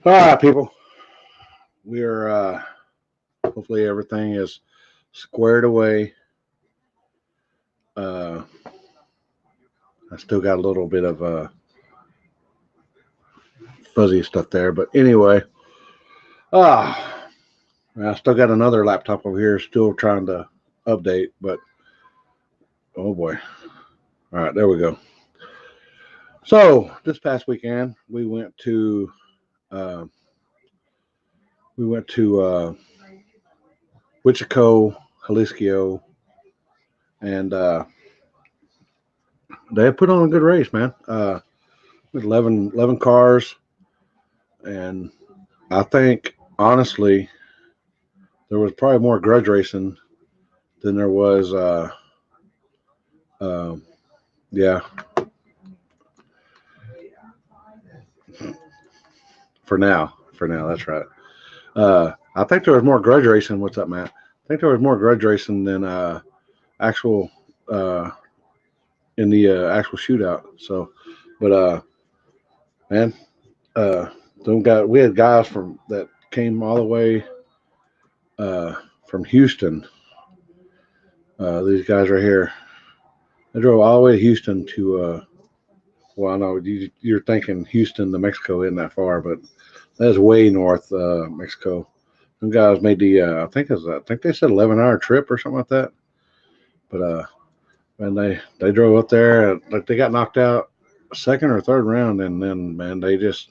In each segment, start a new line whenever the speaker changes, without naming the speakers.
All right, people. We are hopefully everything is squared away. Uh, I still got a little bit of fuzzy stuff there, but anyway, ah, I still got another laptop over here, still trying to update. But oh boy! All right, there we go. So this past weekend uh, we went to Wichita, Jalisco, and they put on a good race, man. With 11 cars, and I think honestly there was probably more grudge racing than there was. Uh, yeah, for now, that's right. I think there was more grudge racing. What's up, Matt? I think there was more grudge racing than actual uh, in the actual shootout. So, but man, uh, we had guys from that came all the way uh, from Houston. These guys right here, they drove all the way to Houston to. Well, no, you're thinking Houston to Mexico isn't that far, but that's way north Mexico. Some guys made the I think they said 11-hour trip or something like that. But man, they drove up there like they got knocked out second or third round, and then man they just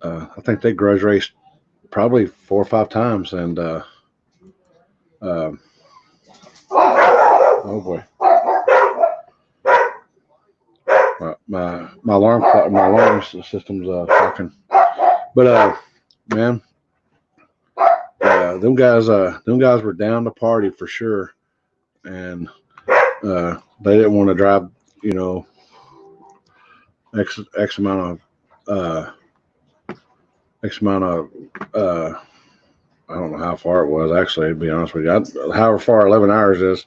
I think they grudge raced probably 4 or 5 times, and uh, oh boy, my alarm system's talking. But man, them guys were down to party for sure, and they didn't want to drive, you know, x amount of x amount of I don't know how far it was actually. To be honest with you, however far 11 hours is.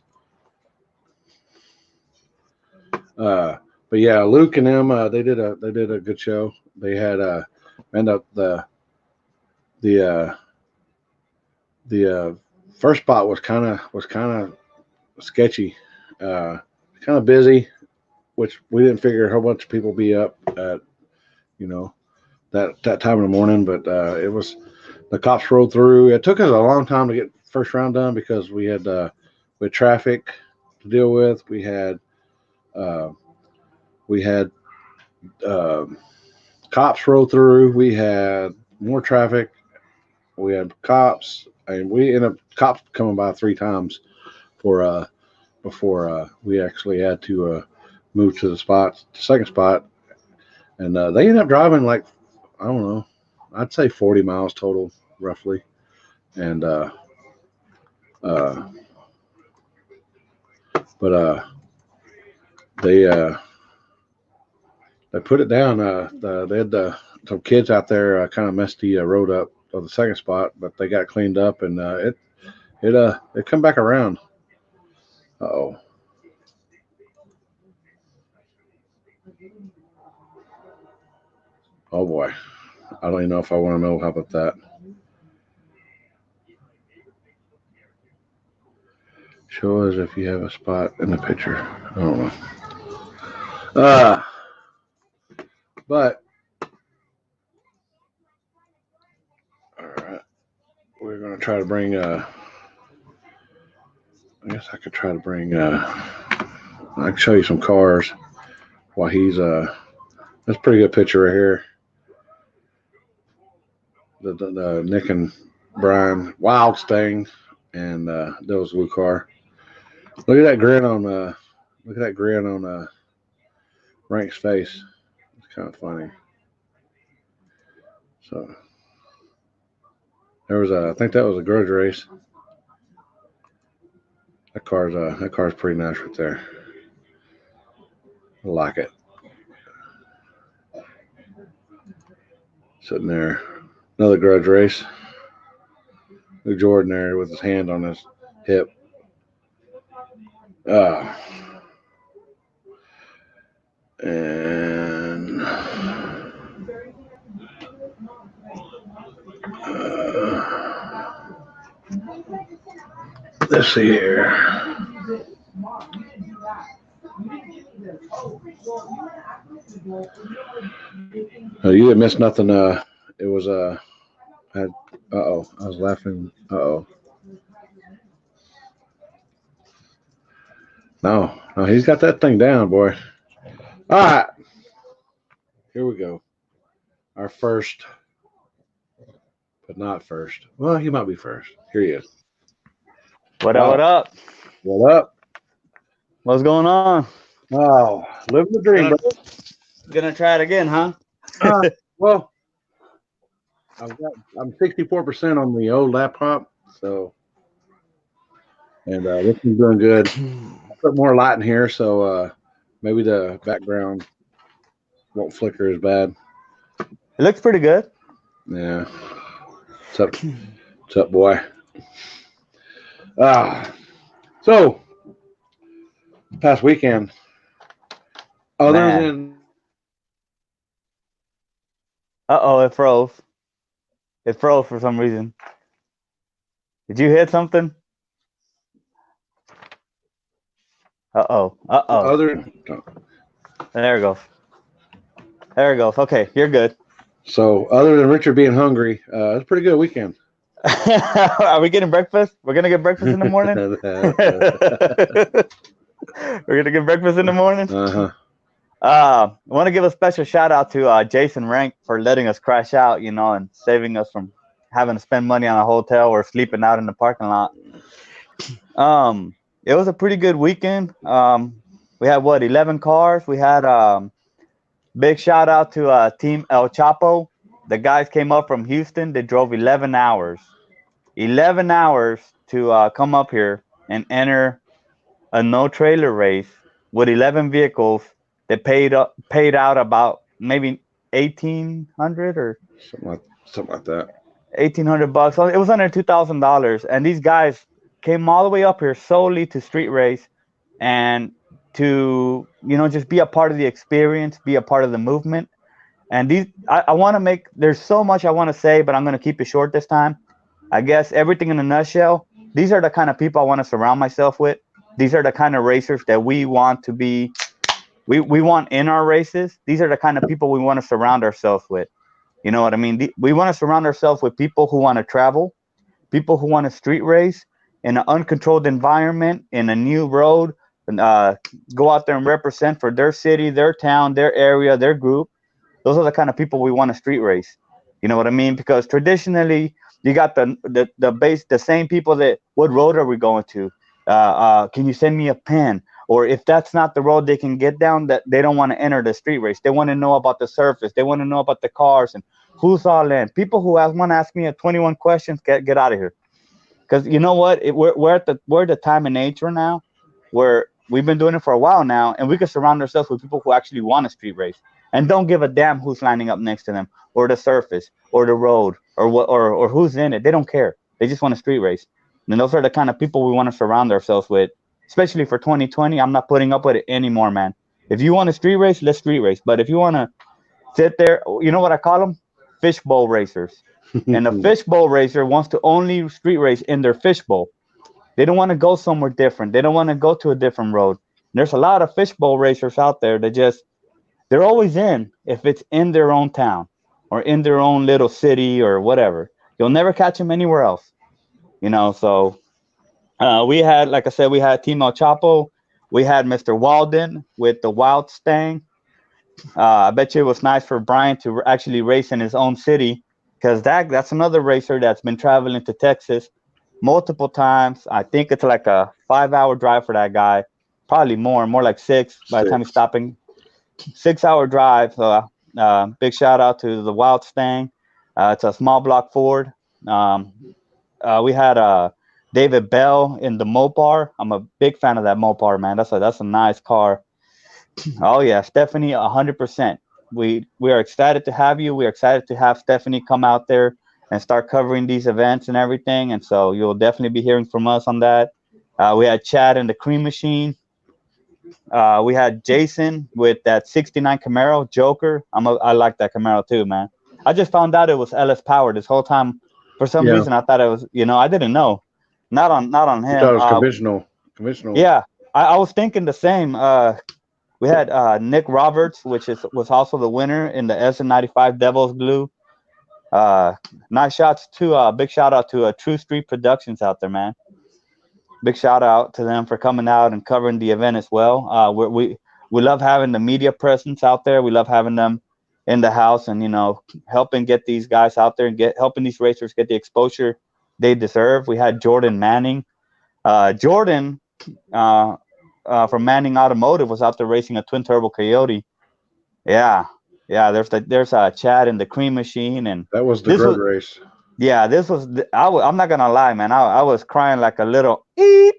But yeah, Luke and them they did a good show. They had and the the first spot was kind of sketchy, uh, kind of busy, which we didn't figure how much people be up at, you know, that time in the morning. But it was the cops rolled through. It took us a long time to get first round done because we had traffic to deal with. Uh, we had uh, cops roll through. We had more traffic. We had cops, and we ended up cops coming by 3 times for before we actually had to move to the second spot, and they ended up driving like I don't know, I'd say 40 miles total, roughly, and uh, but they uh, they put it down. They had some kids out there kind of messed the road up of the second spot, but they got cleaned up, and it come back around. Oh, oh boy, I don't even know if I want to know how about that. Show us if you have a spot in the picture. I don't know. Uh, but all right, we're gonna try to bring. I guess I could try to bring. I can show you some cars while he's. That's a pretty good picture right here. The Nick and Brian Wild Sting and Devil's Blue car. Look at that grin on. Look at that grin on Rank's face. It's kind of funny. So there was a. I think that was a grudge race. That car's pretty nice right there. I like it. Sitting there. Another grudge race. Look Jordan there with his hand on his hip. Uh, and Let's see here. You didn't miss nothing. It was had. Uh-oh, I was laughing. Uh-oh. No, he's got that thing down, boy. All right, here we go. Our first, but not first. Well, he might be first. Here he is.
What up? What up?
What up?
What's going on?
Oh, living the dream, bro.
Gonna try it again, huh?
Well, I'm 64% on the old laptop, so and this is doing good. I put more light in here, so maybe the background won't flicker as bad.
It looks pretty good.
Yeah. What's up, boy? So past weekend, other than
it froze. It froze for some reason. Did you hit something?
Other.
There it goes. There it goes. Okay, you're good.
So other than Richard being hungry, it's a pretty good weekend.
Are we getting breakfast? We're gonna get breakfast in the morning. We're gonna get breakfast in the morning. I want to give a special shout out to Jason Rank for letting us crash out, and saving us from having to spend money on a hotel or sleeping out in the parking lot. It was a pretty good weekend. We had 11 cars. We had big shout out to Team El Chapo. The guys came up from Houston. They drove 11 hours. 11 hours to come up here and enter a no trailer race with 11 vehicles. They paid out about maybe 1,800 or
something like that.
$1,800. It was under $2,000. And these guys came all the way up here solely to street race and to just be a part of the experience, be a part of the movement. And I want to make. There's so much I want to say, but I'm going to keep it short this time. I guess everything in a nutshell. These are the kind of people I want to surround myself with. These are the kind of racers that we want to be. We want in our races. These are the kind of people we want to surround ourselves with. You know what I mean? We want to surround ourselves with people who want to travel, people who want to street race in an uncontrolled environment, in a new road, and go out there and represent for their city, their town, their area, their group. Those are the kind of people we want to street race. You know what I mean? Because traditionally, you got the same people that, what road are we going to? Can you send me a pen? Or if that's not the road they can get down, that they don't want to enter the street race. They want to know about the surface. They want to know about the cars and who's all in. People who want to ask me 21 questions, get out of here. Because you know what? We're at the time and age right now where we've been doing it for a while now, and we can surround ourselves with people who actually want to street race and don't give a damn who's lining up next to them or the surface or the road or what or who's in it. They don't care. They just want to street race. And those are the kind of people we want to surround ourselves with, especially for 2020. I'm not putting up with it anymore, man. If you want to street race, let's street race. But if you want to sit there, you know what I call them? Fishbowl racers. And a fishbowl racer wants to only street race in their fishbowl. They don't want to go somewhere different. They don't want to go to a different road. There's a lot of fishbowl racers out there that they're always in if it's in their own town or in their own little city or whatever. You'll never catch them anywhere else. So we had, like I said, we had Team El Chapo. We had Mr. Walden with the Wild Stang. I bet you it was nice for Brian to actually race in his own city, because that's another racer that's been traveling to Texas multiple times. I think it's like a 5-hour drive for that guy, probably more like 6 by the time he's stopping. 6-hour drive. Big shout out to the Wild Stang. It's a small block Ford. We had David Bell in the Mopar. I'm a big fan of that Mopar, man. That's a nice car. Oh yeah, Stephanie, 100%. We are excited to have you. We are excited to have Stephanie come out there and start covering these events and everything. And so you'll definitely be hearing from us on that. We had Chad in the Cream Machine. We had Jason with that 69 Camaro Joker. I like that Camaro too, man. I just found out it was LS powered this whole time. For some reason, I thought it was, I didn't know. Not on
You thought
him.
it was conventional.
Yeah, I was thinking the same. We had Nick Roberts, was also the winner in the SN95 Devil's Glue. Uh, nice shots to big shout out to True Street Productions out there, man. Big shout out to them for coming out and covering the event as well. We love having the media presence out there. We love having them in the house and helping get these guys out there and helping these racers get the exposure they deserve. We had Jordan Manning. Jordan uh, from Manning Automotive was out there racing a twin turbo Coyote. Yeah, yeah. There's a Chad in the Cream Machine, and
That was the
this
grudge
was
race.
yeah. This was I'm not gonna lie, man. I was crying like a little eep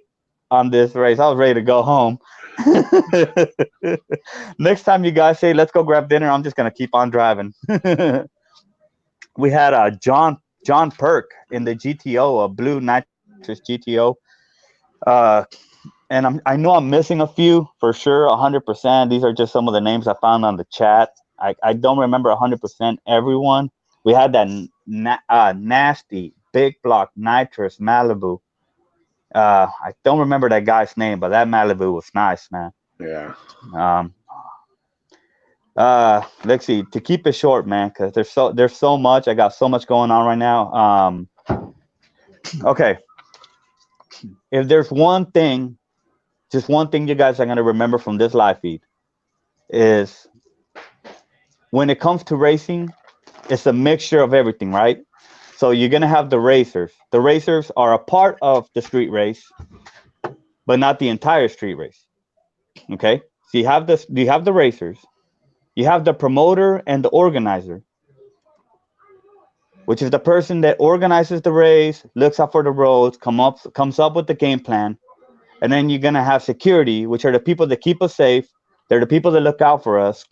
on this race. I was ready to go home. Next time you guys say let's go grab dinner, I'm just gonna keep on driving. We had John Perk in the GTO, a blue nitrous GTO. Uh, and I know I'm missing a few for sure, 100%. These are just some of the names I found on the chat. I don't remember 100% everyone. We had that nasty big block nitrous Malibu. I don't remember that guy's name, but that Malibu was nice, man.
Yeah.
Um, let's see. To keep it short, man, because there's so much. I got so much going on right now. Okay, if there's one thing, just one thing you guys are gonna remember from this live feed is when it comes to racing, it's a mixture of everything, right? So you're gonna have the racers. The racers are a part of the street race, but not the entire street race. Okay. So you have the racers, you have the promoter and the organizer, which is the person that organizes the race, looks out for the roads, comes up with the game plan, and then you're gonna have security, which are the people that keep us safe. They're the people that look out for us.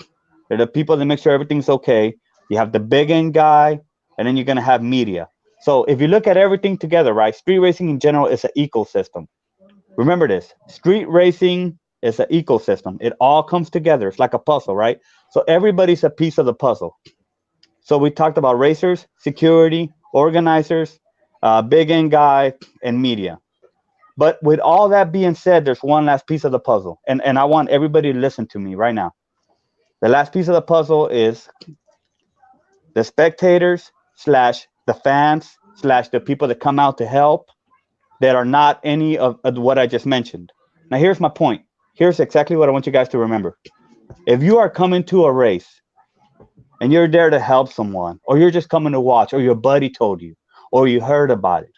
They're the people that make sure everything's okay. You have the big end guy, and then you're gonna have media. So if you look at everything together, right? Street racing in general is an ecosystem. Remember this: street racing is an ecosystem. It all comes together. It's like a puzzle, right? So everybody's a piece of the puzzle. So we talked about racers, security, organizers, big end guy, and media. But with all that being said, there's one last piece of the puzzle, and I want everybody to listen to me right now. The last piece of the puzzle is the spectators slash the fans slash the people that come out to help that are not any of what I just mentioned. Now, here's my point. Here's exactly what I want you guys to remember. If you are coming to a race and you're there to help someone, or you're just coming to watch, or your buddy told you, or you heard about it,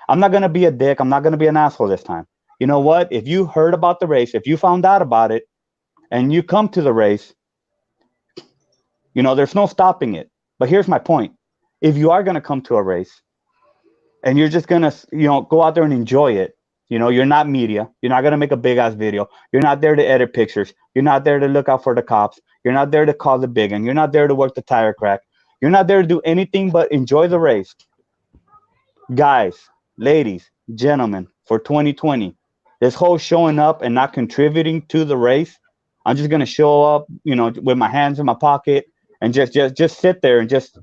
I'm not going to be a dick. I'm not going to be an asshole this time. You know what? If you heard about the race, if you found out about it, and you come to the race, there's no stopping it. But here's my point. If you are going to come to a race and you're just going to, go out there and enjoy it, you're not media. You're not going to make a big ass video. You're not there to edit pictures. You're not there to look out for the cops. You're not there to call the big one. You're not there to work the tire crack. You're not there to do anything but enjoy the race. Guys, ladies, gentlemen, for 2020, this whole showing up and not contributing to the race, I'm just going to show up, with my hands in my pocket and just sit there and just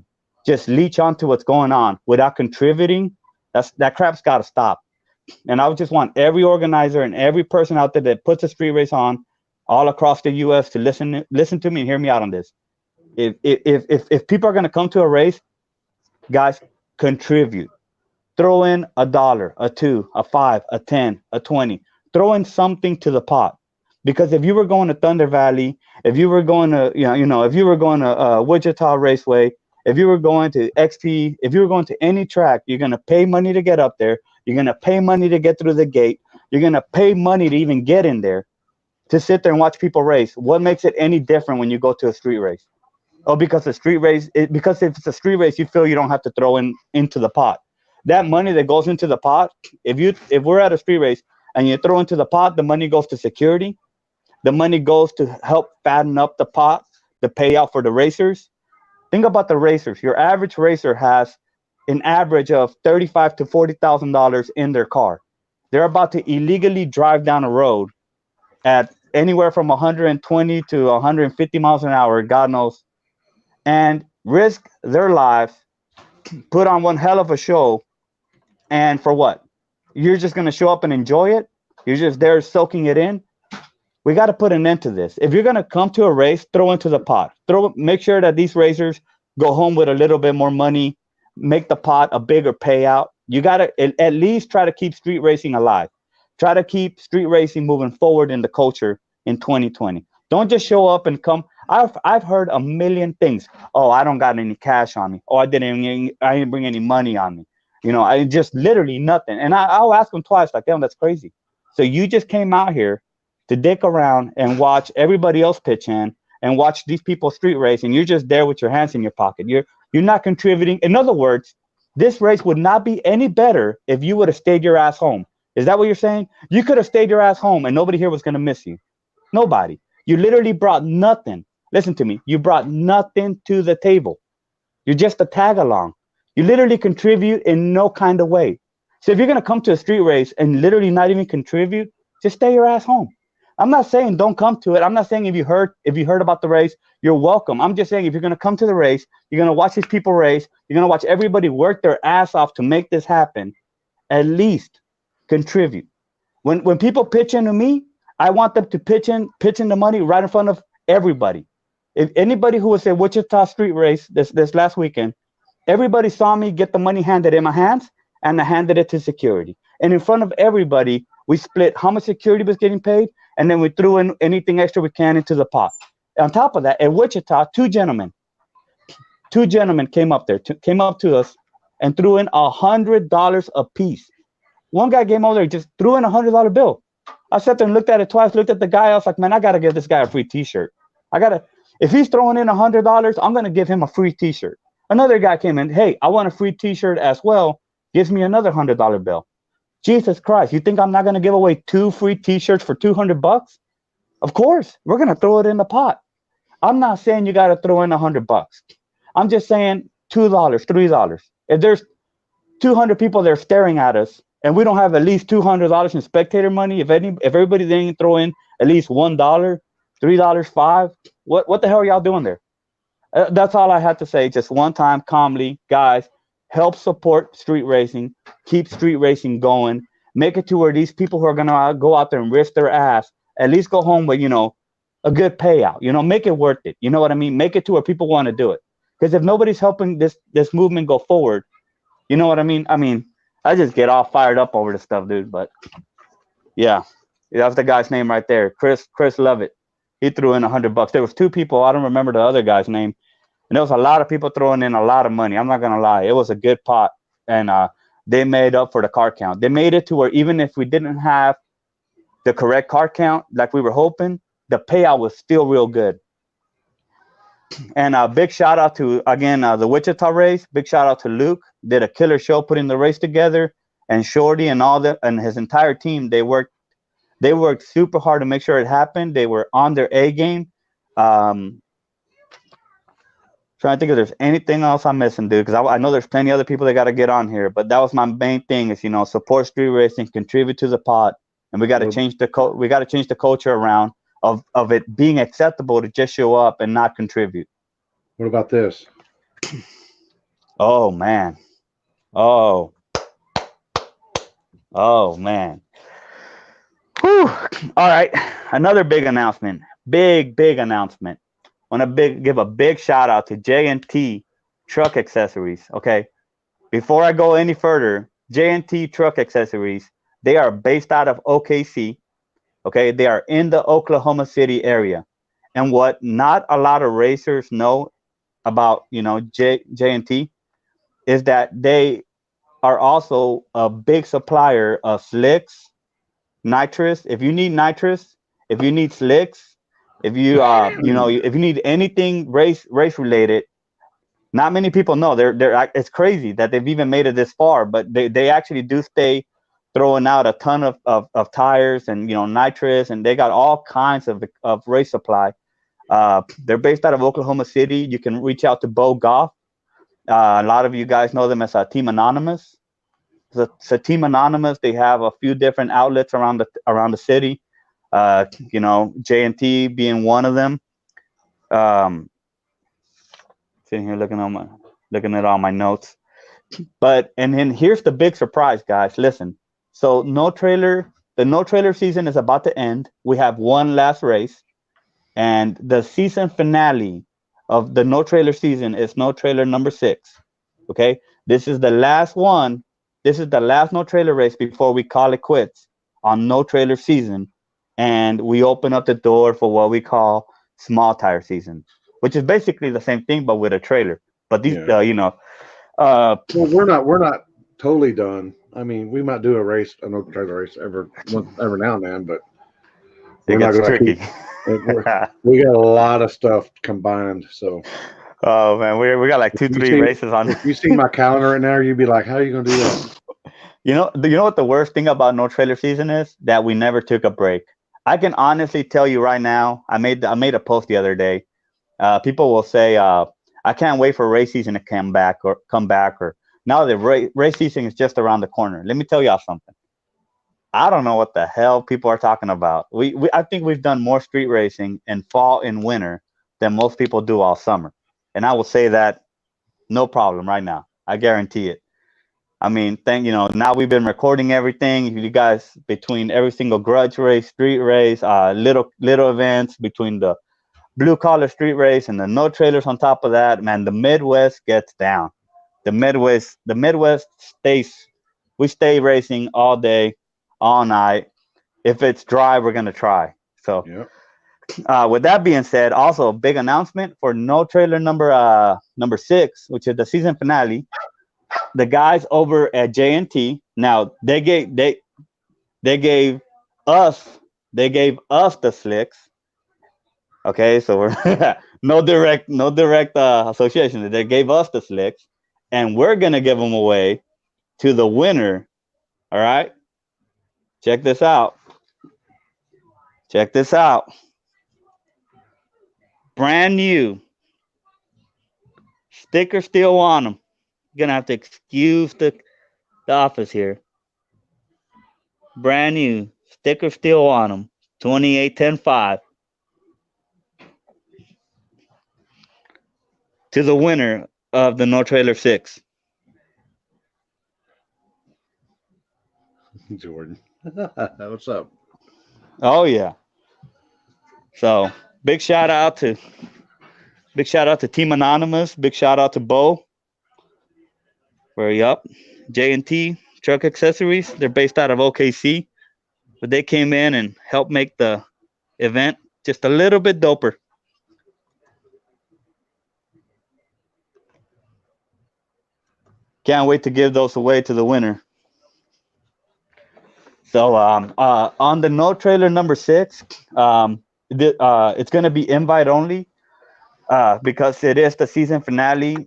leech onto what's going on without contributing. That crap's got to stop. And I would just want every organizer and every person out there that puts a street race on all across the U.S. to listen to me and hear me out on this. If people are going to come to a race, guys, contribute. Throw in $1, a 2, a 5, a 10, a 20. Throw in something to the pot. Because if you were going to Thunder Valley, if you were going to, if you were going to Wichita Raceway, if you were going to XP, if you were going to any track, you're going to pay money to get up there. You're going to pay money to get through the gate. You're going to pay money to even get in there to sit there and watch people race. What makes it any different when you go to a street race? Oh, because because if it's a street race, you feel you don't have to throw into the pot. That money that goes into the pot, if we're at a street race and you throw into the pot, the money goes to security. The money goes to help fatten up the pot, the payout for the racers. Think about the racers. Your average racer has an average of $35,000 to $40,000 in their car. They're about to illegally drive down a road at anywhere from 120 to 150 miles an hour, God knows, and risk their lives, put on one hell of a show, and for what? you're just going to show up and enjoy it. You're just there soaking it in. We got to put an end to this. If you're going to come to a race, throw into the pot. Make sure that these racers go home with a little bit more money, make the pot a bigger payout. You got to at least try to keep street racing alive. Try to keep street racing moving forward in the culture in 2020. Don't just show up and come. I've heard a million things. Oh, I don't got any cash on me. Oh, I didn't bring any money on me. I just literally nothing. And I'll ask them twice, like, damn, that's crazy. So you just came out here to dick around and watch everybody else pitch in and watch these people street race, and you're just there with your hands in your pocket. You're not contributing. In other words, this race would not be any better if you would have stayed your ass home. Is that what you're saying? You could have stayed your ass home and nobody here was going to miss you. Nobody. You literally brought nothing. Listen to me. You brought nothing to the table. You're just a tag along. You literally contribute in no kind of way. So if you're going to come to a street race and literally not even contribute, just stay your ass home. I'm not saying don't come to it. I'm not saying if you heard about the race, you're welcome. I'm just saying if you're going to come to the race, you're going to watch these people race, you're going to watch everybody work their ass off to make this happen, at least contribute. When people pitch into me, I want them to pitch in the money right in front of everybody. If anybody who was at Wichita street race this last weekend, everybody saw me get the money handed in my hands, and I handed it to security. And in front of everybody, we split how much security was getting paid, and then we threw in anything extra we can into the pot. On top of that, at Wichita, two gentlemen came up to us and threw in $100 a piece. One guy came over there, just threw in $100 bill. I sat there and looked at it twice, looked at the guy. I was like, man, I got to give this guy a free T-shirt. If he's throwing in $100, I'm going to give him a free T-shirt. Another guy came in, hey, I want a free T-shirt as well. Gives me another $100 bill. Jesus Christ, you think I'm not going to give away 2 free T-shirts for $200? Of course, we're going to throw it in the pot. I'm not saying you got to throw in $100. I'm just saying $2, $3. If there's 200 people there staring at us, and we don't have at least $200 in spectator money, if everybody didn't throw in at least $1, $3, $5, what the hell are y'all doing there? That's all I had to say. Just one time, calmly, guys, help support street racing, keep street racing going, make it to where these people who are gonna go out there and risk their ass at least go home with a good payout. Make it worth it. You know what I mean? Make it to where people want to do it. Because if nobody's helping this movement go forward, you know what I mean? I just get all fired up over this stuff, dude. But yeah, that's the guy's name right there, Chris Lovett. He threw in $100. There was 2 people. I don't remember the other guy's name. And there was a lot of people throwing in a lot of money. I'm not gonna lie, it was a good pot, and they made up for the car count. They made it to where even if we didn't have the correct car count like we were hoping, the payout was still real good. And a big shout out to again the Wichita race. Big shout out to Luke. Did a killer show putting the race together, and Shorty and and his entire team. They worked super hard to make sure it happened. They were on their A game. Trying to think if there's anything else I'm missing, dude, because I know there's plenty other people that got to get on here, but that was my main thing is, support street racing, contribute to the pot, and we got to change the culture around of it being acceptable to just show up and not contribute.
What about this?
Oh, man. Oh, man. Whew. All right. Another big announcement. Big announcement. I want to give a big shout out to J&T Truck Accessories. Okay, before I go any further, J&T Truck Accessories, they are based out of OKC. Okay, they are in the Oklahoma City area. And what not a lot of racers know about J&T is that they are also a big supplier of slicks, nitrous. If you need nitrous, if you need slicks, if you if you need anything race related, not many people know. It's crazy that they've even made it this far, but they actually do stay throwing out a ton of tires and nitrous, and they got all kinds of race supply. They're based out of Oklahoma City. You can reach out to Bo Goff. A lot of you guys know them as Team Anonymous. So Team Anonymous, they have a few different outlets around the city. J&T being one of them. Sitting here looking at all my notes. But and then here's the big surprise, guys. Listen, So the no trailer season is about to end. We have one last race, and the season finale of the no trailer season is no trailer number 6. Okay, this is the last one. This is the last no trailer race before we call it quits on no trailer season, and we open up the door for what we call small tire season, which is basically the same thing but with a trailer. But these,
Yeah.
uh,
Well, we're not totally done. I mean, we might do a race, an open trailer race every now and then, but
it
we're not
gets
going to
tricky.
keep. We got a lot of stuff combined. So
Oh man, we got like
if
two,
you
three
see
races on.
if you see my calendar right now, you'd be like, "How are you going to do that?"
You know what the worst thing about no trailer season is? That we never took a break. I can honestly tell you right now. I made a post the other day. People will say, "I can't wait for race season to come back," or now the race season is just around the corner. Let me tell y'all something. I don't know what the hell people are talking about. I think we've done more street racing in fall and winter than most people do all summer, and I will say that no problem right now. I guarantee it. I mean, now we've been recording everything. You guys, between every single grudge race, street race, little events, between the blue collar street race and the no trailers on top of that, man, the Midwest gets down. The Midwest stays. We stay racing all day, all night. If it's dry, we're gonna try. So,
Yeah.
with that being said, also a big announcement for no trailer number 6, which is the season finale. The guys over at J&T, now they gave us they gave us the slicks. Okay, so we're no direct association. They gave us the slicks, and we're gonna give them away to the winner. All right, check this out. Check this out. Brand new sticker still on them. Gonna have to excuse the office here. Brand new sticker still on them. 2810.5 to the winner of the No Trailer 6.
Jordan, what's up?
Oh yeah. So big shout out to big shout out to Team Anonymous. Big shout out to Bo. Where yup. J&T Truck Accessories. They're based out of OKC, but they came in and helped make the event just a little bit doper. Can't wait to give those away to the winner. So on the No Trailer number 6, it's gonna be invite only. Because it is the season finale.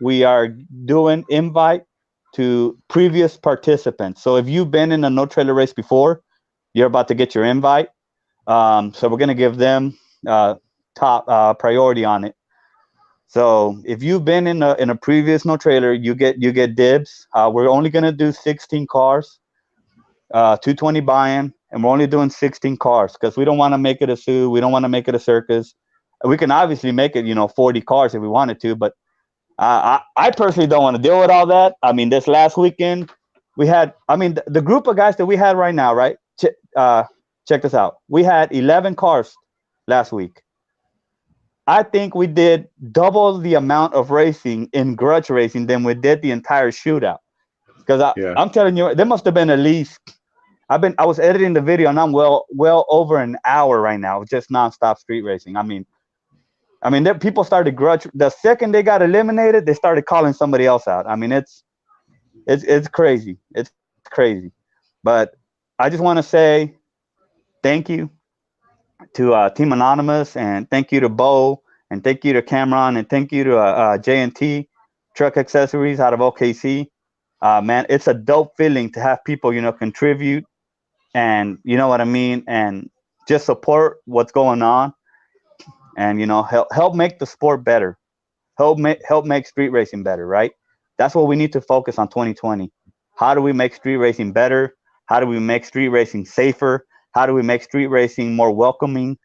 We are doing invite to previous participants. So if you've been in a no trailer race before, you're about to get your invite. So we're gonna give them top priority on it. So if you've been in a previous no trailer, you get dibs. We're only gonna do 16 cars, 220 buy-in, and we're only doing 16 cars because we don't want to make it a zoo. We don't want to make it a circus. We can obviously make it, 40 cars if we wanted to, but I personally don't want to deal with all that. I mean, this last weekend we had, I mean, the group of guys that we had right now, right? Check this out. We had 11 cars last week. I think we did double the amount of racing in grudge racing than we did the entire shootout. Because
Yeah.
I'm telling you, there must have been at least. I was editing the video and I'm well over an hour right now, just nonstop street racing. People started grudge. The second they got eliminated, they started calling somebody else out. I mean, it's crazy. It's crazy. But I just want to say thank you to Team Anonymous, and thank you to Bo, and thank you to Cameron, and thank you to J&T Truck Accessories out of OKC. Man, it's a dope feeling to have people, contribute, and you know what I mean, and just support what's going on, and help make the sport better, help make street racing better, right? That's what we need to focus on 2020. How do we make street racing better? How do we make street racing safer? How do we make street racing more welcoming?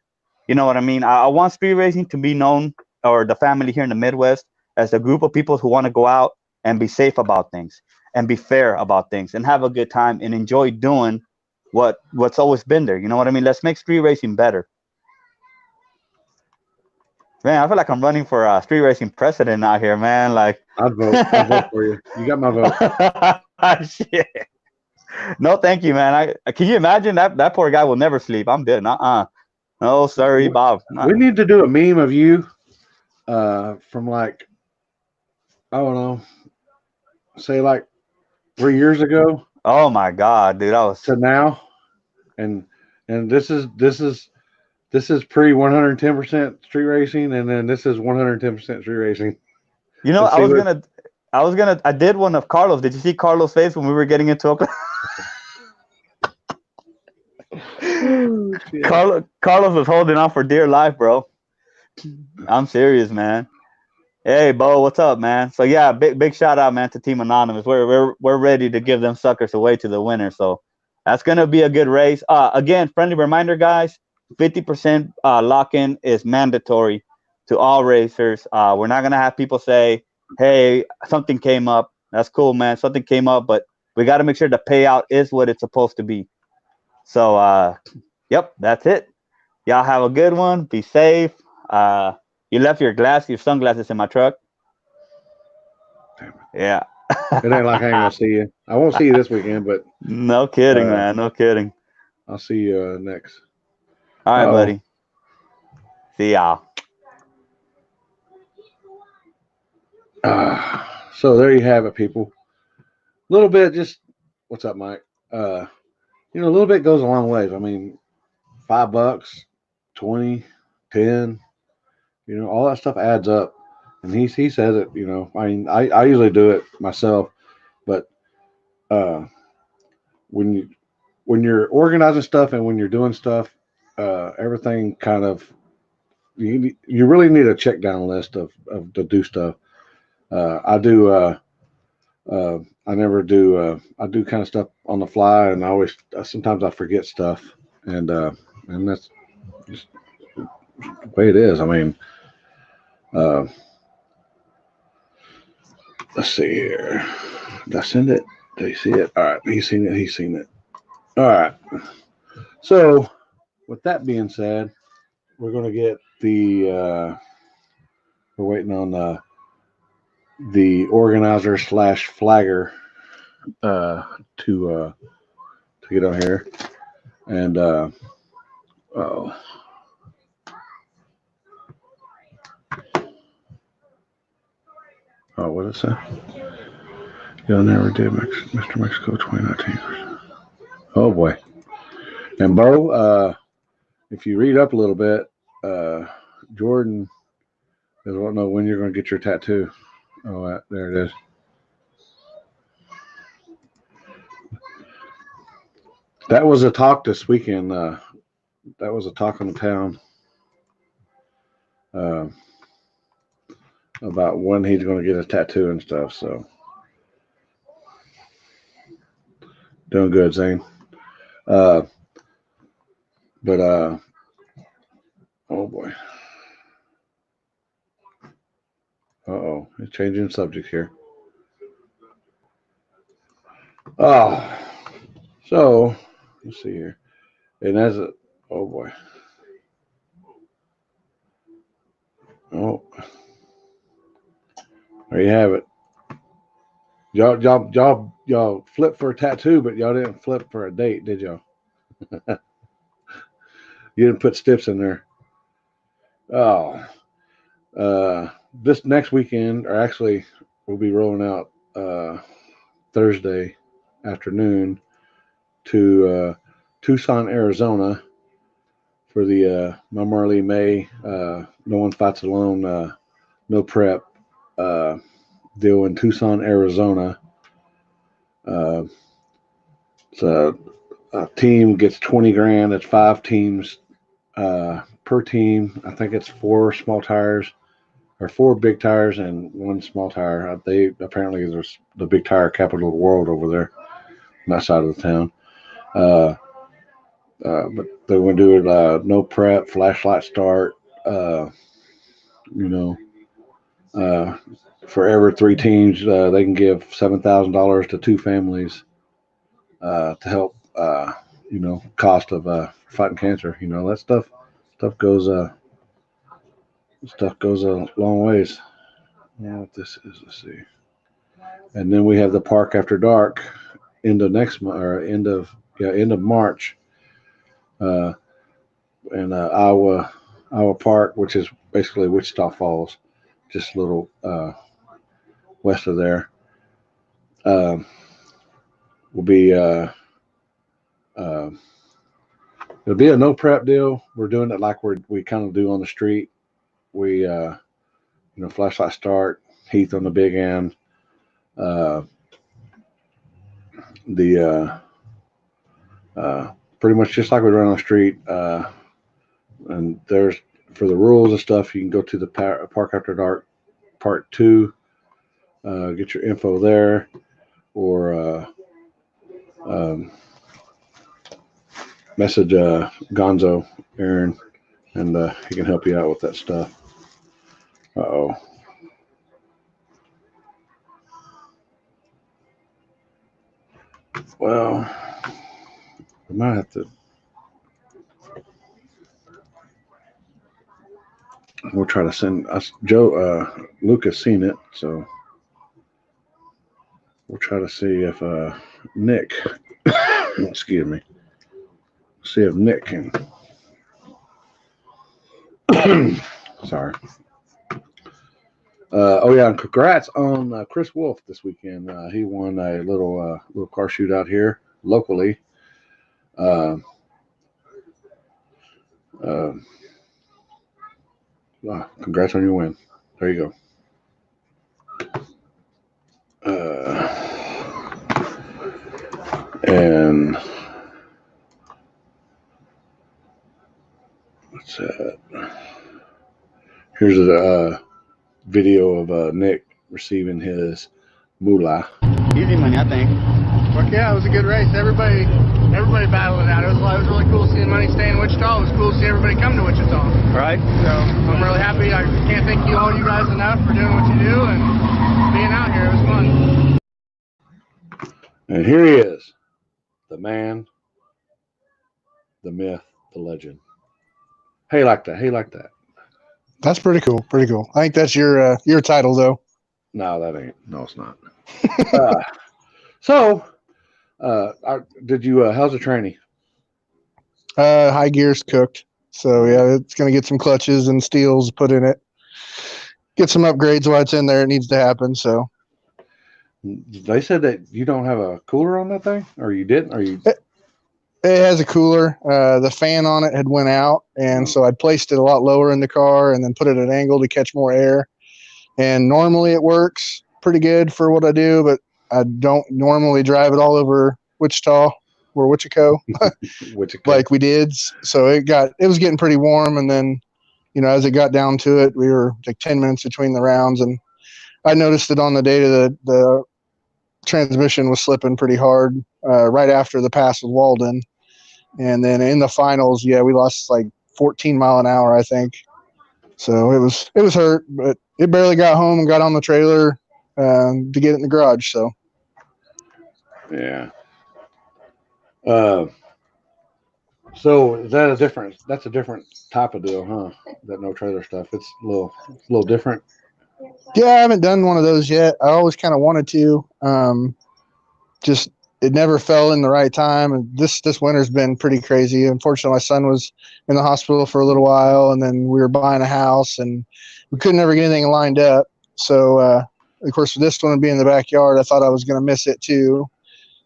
You know what I mean? I want street racing to be known, or the family here in the Midwest, as a group of people who want to go out and be safe about things. and be fair about things and have a good time and enjoy doing what's always been there. You know what I mean? Let's make street racing better. Man, I feel like I'm running for street racing president out here, man. Like,
I'd vote. I'd vote for you. You got my vote.
shit. No, thank you, man. Can you imagine that poor guy will never sleep? I'm dead. No, sorry, Bob.
We need to do a meme of you from like, I don't know, say like 3 years ago
Oh my God, dude, I was.
to now, and this is pre 110% street racing, and then this is 110% street racing.
You know,
Let's see what.
I did one of Carlos. Did you see Carlos' face when we were getting into Oakland?
Oh, shit.
Carlos was holding on for dear life, bro. I'm serious, man. Hey, Bo, what's up, man? So yeah, big shout out, man, to Team Anonymous. We're ready to give them suckers away to the winner. So that's gonna be a good race. Again, friendly reminder, guys. 50% lock-in is mandatory to all racers. We're not gonna have people say, "Hey, something came up." That's cool, man. Something came up, but we got to make sure the payout is what it's supposed to be. So, yep, that's it. Y'all have a good one. Be safe. You left your sunglasses in my truck.
Damn it.
Yeah.
It ain't like I ain't gonna see you. I won't see you this weekend, but
No kidding, man. No kidding.
I'll see you next.
All right,
Uh-oh.
buddy. See y'all.
So there you have it, people. A little bit, just what's up, Mike? A little bit goes a long ways. I mean, $5, 20, 10, all that stuff adds up. And he says it, I mean, I usually do it myself, but when you're organizing stuff and when you're doing stuff, everything kind of you really need a check down list of to do stuff. I do. I never do. I do kind of stuff on the fly, and sometimes I forget stuff, and that's just the way it is. I mean, let's see here. Did I send it? Did he see it? All right, he's seen it. He's seen it. All right. So, with that being said, we're going to get the. We're waiting on the organizer / flagger to get on here, and oh, what is that? Y'all never did Mr. Mexico 2019. Oh boy! And Bo, if you read up a little bit, Jordan doesn't know when you're going to get your tattoo. Oh, there it is. That was a talk this weekend. That was a talk in the town about when he's going to get a tattoo and stuff. So, doing good, Zane. But oh boy. Uh-oh, it's changing subject here. Oh, so let's see here. And oh boy. Oh, there you have it. Y'all flipped for a tattoo, but y'all didn't flip for a date, did y'all? You didn't put stips in there. Oh, this next weekend, or actually, we'll be rolling out Thursday afternoon to Tucson, Arizona for the Memorial May No One Fights Alone, no prep deal in Tucson, Arizona. So a team gets 20 grand. It's 5 teams per team. I think it's 4 small tires or 4 big tires and 1 small tire. They apparently there's the big tire capital of the world over there on that side of the town. But they're going to do it no prep, flashlight start, For every 3 teams, they can give $7,000 to 2 families to help. Cost of fighting cancer. That stuff goes a long ways. What this is, let's see. And then we have the park after dark, end of next month or end of March, in Iowa Park, which is basically Wichita Falls, just a little west of there. Will be it'll be a no prep deal. We're doing it like we kind of do on the street. We flashlight start, Heath on the big end. Pretty much just like we run on the street. And there's, for the rules and stuff, you can go to the Park After Dark Part 2, get your info there, or message Gonzo, Aaron, and he can help you out with that stuff. Uh-oh. Well, we might have to. We'll try to send us Lucas seen it, so we'll try to see if Nick, excuse me, see if Nick can. Sorry. Oh yeah, and congrats on Chris Wolf this weekend. He won a little car shootout here locally. Congrats on your win. There you go. And what's that? Here's a video of Nick receiving his moolah.
Easy money, I think.
Fuck yeah, it was a good race. Everybody battled it out. It was really cool seeing money stay in Wichita. It was cool to see everybody come to Wichita.
Right.
So I'm really happy. I can't thank all you guys enough for doing what you do and being out here. It was fun.
And here he is, the man, the myth, the legend. Hey, like that.
That's pretty cool. Pretty cool. I think that's your title, though.
No, that ain't. No, it's not. So, did you? How's the training?
High gear's cooked. So yeah, it's gonna get some clutches and steels put in it. Get some upgrades while it's in there. It needs to happen. So.
They said that you don't have a cooler on that thing, or you didn't, or you.
It has a cooler. The fan on it had went out, and so I'd placed it a lot lower in the car and then put it at an angle to catch more air. And normally it works pretty good for what I do, but I don't normally drive it all over Wichita or Wichita like we did. So it was getting pretty warm, and then as it got down to it, we were like 10 minutes between the rounds, and I noticed it on the data that the transmission was slipping pretty hard right after the pass with Walden. And then in the finals, we lost like 14 mile an hour, I think. So it was hurt, but it barely got home and got on the trailer to get it in the garage. So.
Yeah. So is that that's a different type of deal, huh? That no trailer stuff. It's a little different.
Yeah, I haven't done one of those yet. I always kind of wanted to. Just it never fell in the right time. And this winter's been pretty crazy. Unfortunately, my son was in the hospital for a little while, and then we were buying a house, and we couldn't ever get anything lined up. So, of course, for this one to be in the backyard, I thought I was going to miss it too,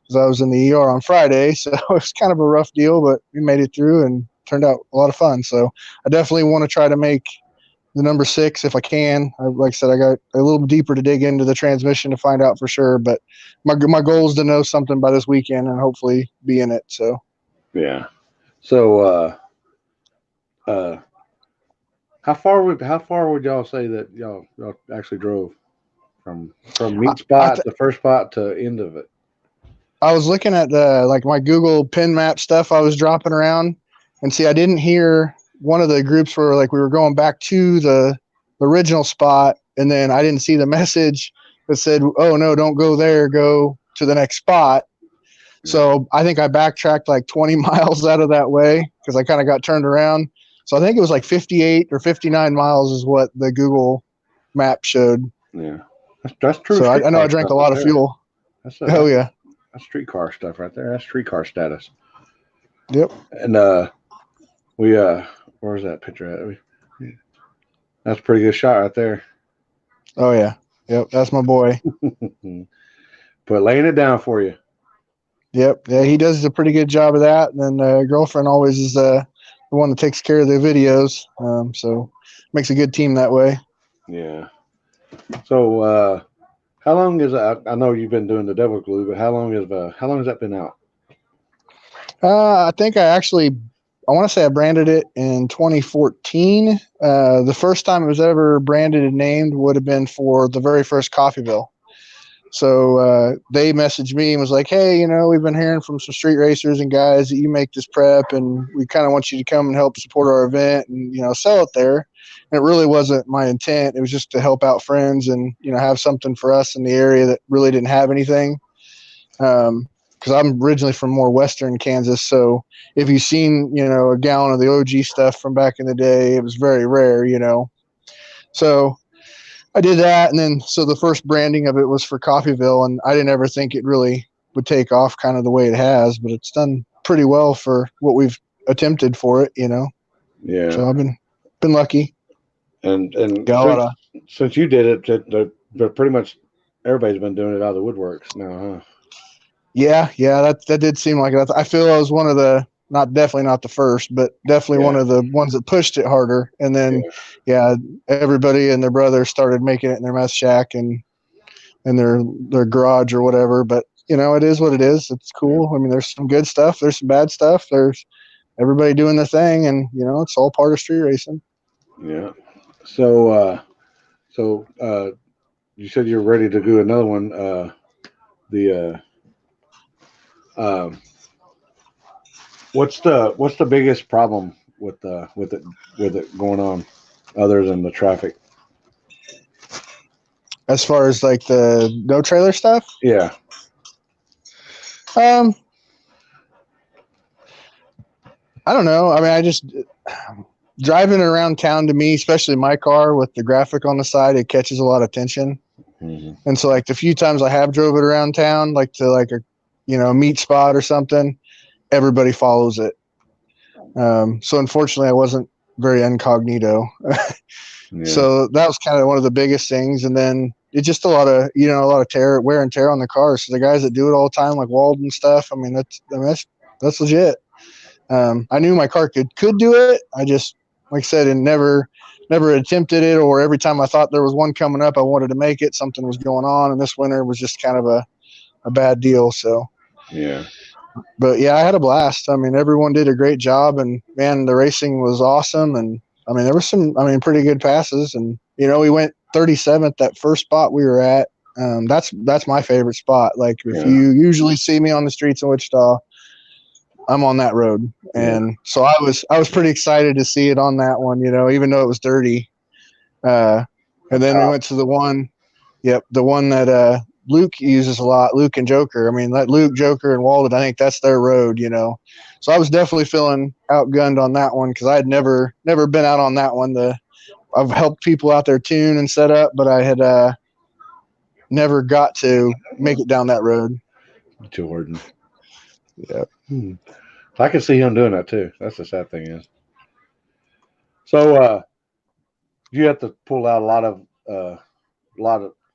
because I was in the ER on Friday. So it was kind of a rough deal, but we made it through and turned out a lot of fun. So I definitely want to try to make the number 6 if I can. Like I said, I got a little deeper to dig into the transmission to find out for sure. But my goal is to know something by this weekend and hopefully be in it. So
yeah. So how far would y'all say that y'all actually drove from meet spot, the first spot, to end of it?
I was looking at my Google pin map stuff I was dropping around, and see, I didn't hear one of the groups where we were going back to the original spot and then I didn't see the message that said, "Oh no, don't go there. Go to the next spot." So I think I backtracked like 20 miles out of that way because I kind of got turned around. So I think it was like 58 or 59 miles is what the Google map showed.
Yeah, that's true.
So I know I drank a lot of fuel. Oh yeah,
that's streetcar stuff right there. That's streetcar status.
Yep.
And where's that picture at? That's a pretty good shot right there.
Oh yeah, yep. That's my boy.
But laying it down for you.
Yep. Yeah, he does a pretty good job of that. And then girlfriend always is the one that takes care of the videos. So makes a good team that way.
Yeah. So how long is that? I know you've been doing the devil glue, but how long has that been out?
I think I want to say I branded it in 2014. The first time it was ever branded and named would have been for the very first Coffeyville. So they messaged me and was like, "Hey, we've been hearing from some street racers and guys that you make this prep, and we kind of want you to come and help support our event and sell it there." And it really wasn't my intent. It was just to help out friends and have something for us in the area that really didn't have anything. Because I'm originally from more western Kansas, so if you've seen a gallon of the OG stuff from back in the day, it was very rare. So I did that, and then so the first branding of it was for Coffeyville, and I didn't ever think it really would take off kind of the way it has, but it's done pretty well for what we've attempted for it,
Yeah.
So I've been lucky.
And since you did it, that pretty much everybody's been doing it out of the woodworks now, huh?
Yeah, that did seem like it. I feel I was one of the definitely not the first, but definitely one of the ones that pushed it harder. And then, everybody and their brother started making it in their mess shack and their garage or whatever. But it is what it is. It's cool. I mean, there's some good stuff. There's some bad stuff. There's everybody doing their thing, and it's all part of street racing.
Yeah. So, you said you're ready to do another one. What's the biggest problem with it going on, other than the traffic?
As far as like the no trailer stuff?
Yeah.
I don't know. I mean, I just driving around town, to me, especially my car with the graphic on the side, it catches a lot of attention. Mm-hmm. And so like the few times I have drove it around town, like to like a meat spot or something, everybody follows it. So unfortunately I wasn't very incognito. So that was kind of one of the biggest things. And then it's just a lot of wear and tear on the cars. So the guys that do it all the time, like Walden stuff, I mean, that's legit. I knew my car could do it. I just, like I said, and never attempted it, or every time I thought there was one coming up, I wanted to make it, something was going on. And this winter was just kind of a bad deal. So,
yeah.
But yeah, I had a blast. I mean, everyone did a great job, and man, the racing was awesome. And I mean, there were some, pretty good passes, and we went 37th that first spot we were at. That's my favorite spot. Like if you usually see me on the streets in Wichita, I'm on that road. And so I was pretty excited to see it on that one, even though it was dirty. And then we went to the one that Luke uses a lot, Luke and Joker. I mean, that Luke, Joker, and Walden, I think that's their road, So I was definitely feeling outgunned on that one, because I had never been out on that one. I've helped people out there tune and set up, but I had never got to make it down that road.
Jordan.
Yeah.
I can see him doing that too. That's the sad thing is. So you have to pull out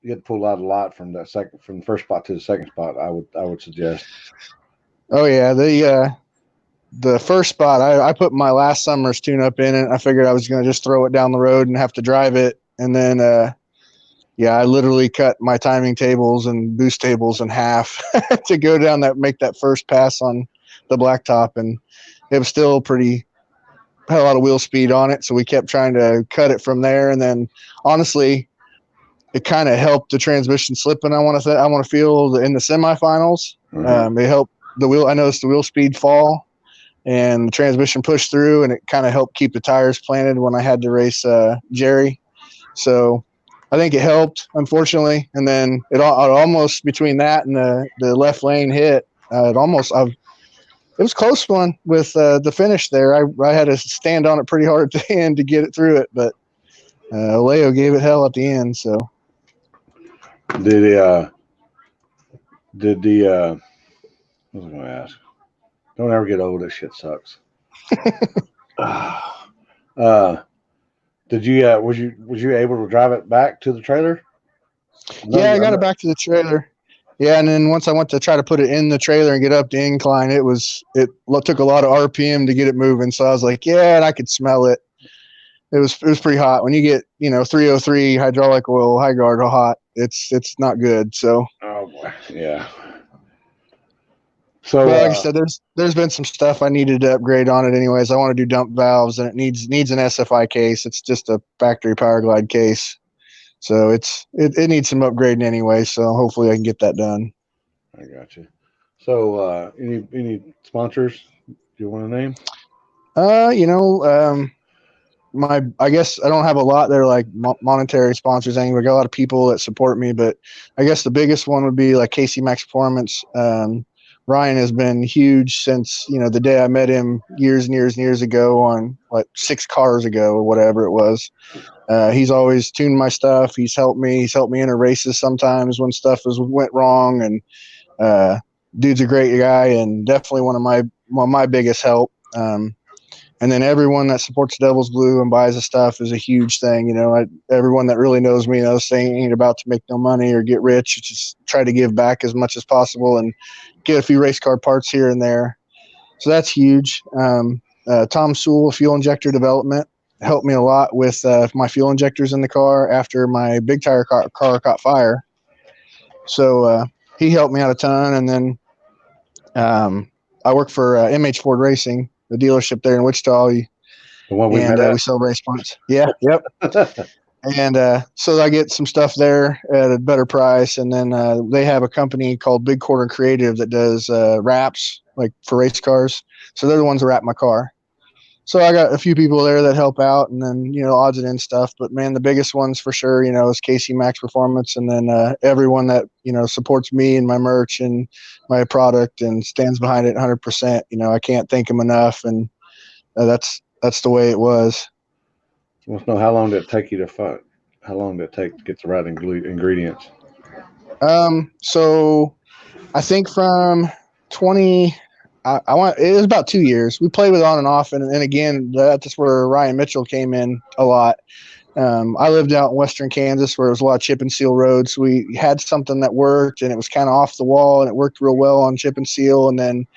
you had to pull out a lot from the first spot to the second spot, I would suggest. Oh yeah. The first spot, I put my last summer's tune up in it. I figured I was going to just throw it down the road and have to drive it. And then, I literally cut my timing tables and boost tables in half to go down make that first pass on the blacktop. And it was still had a lot of wheel speed on it. So we kept trying to cut it from there. And then honestly, it kind of helped the transmission slipping. I want to feel in the semifinals. Mm-hmm. It helped I noticed the wheel speed fall, and the transmission pushed through, and it kind of helped keep the tires planted when I had to race Jerry. So
I think it helped, unfortunately. And then it almost, between that and the left lane hit, it was a close one with the finish there. I had to stand on it pretty hard at the end to get it through it, but Leo gave it hell at the end. So
did the what was I going to ask? Don't ever get old. This shit sucks. Did you was you able to drive it back to the trailer?
Yeah, I got it back to the trailer. Yeah, and then once I went to try to put it in the trailer and get up the incline, it took a lot of RPM to get it moving. So I was like, yeah, and I could smell it. It was pretty hot. When you get 303 hydraulic oil, high guard hot, it's not good. So
oh boy, yeah. So
like I said, there's been some stuff I needed to upgrade on it. Anyways, I want to do dump valves, and it needs an SFI case. It's just a factory Power Glide case. So it needs some upgrading anyway. So hopefully I can get that done.
I got you. So any sponsors you want to name?
I guess I don't have a lot that are like monetary sponsors anyway. I got a lot of people that support me, but I guess the biggest one would be like KC Max Performance. Ryan has been huge since the day I met him years and years and years ago, on like 6 cars ago or whatever it was. He's always tuned my stuff. He's helped me enter races sometimes when stuff went wrong. And dude's a great guy and definitely one of my biggest help. And then everyone that supports Devil's Glue and buys the stuff is a huge thing. Everyone that really knows me knows they ain't about to make no money or get rich. It's just try to give back as much as possible and get a few race car parts here and there. So that's huge. Tom Sewell, fuel injector development, helped me a lot with my fuel injectors in the car after my big tire car caught fire. So he helped me out a ton. And then I work for MH Ford Racing, the dealership there in Wichita.
The one we
sell race parts. Yeah, yep. And so I get some stuff there at a better price. And then they have a company called Big Quarter Creative that does wraps like for race cars. So they're the ones that wrap my car. So I got a few people there that help out, and then odds and ends stuff. But man, the biggest ones for sure, is KC Max Performance, and then everyone that supports me and my merch and my product and stands behind it 100%. I can't thank them enough, and that's the way it was.
I want to know, how long did it take you to fight? How long did it take to get the right ingredients?
So I think from 20. It was about 2 years. We played with it on and off, and again, that's where Ryan Mitchell came in a lot. I lived out in western Kansas where there was a lot of chip and seal roads. We had something that worked, and it was kind of off the wall, and it worked real well on chip and seal. And then,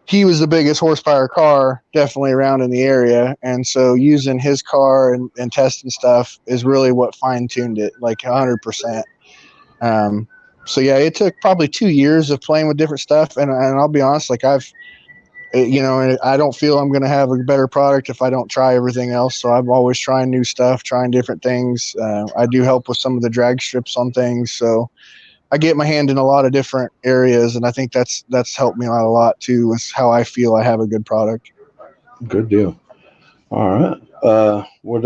he was the biggest horsepower car definitely around in the area, and so using his car and testing stuff is really what fine-tuned it, like 100%. So yeah, it took probably 2 years of playing with different stuff, and I'll be honest, like I don't feel I'm going to have a better product if I don't try everything else. So I'm always trying new stuff, trying different things. I do help with some of the drag strips on things, so I get my hand in a lot of different areas, and I think that's helped me out a lot too with how I feel I have a good product.
Good deal. All right.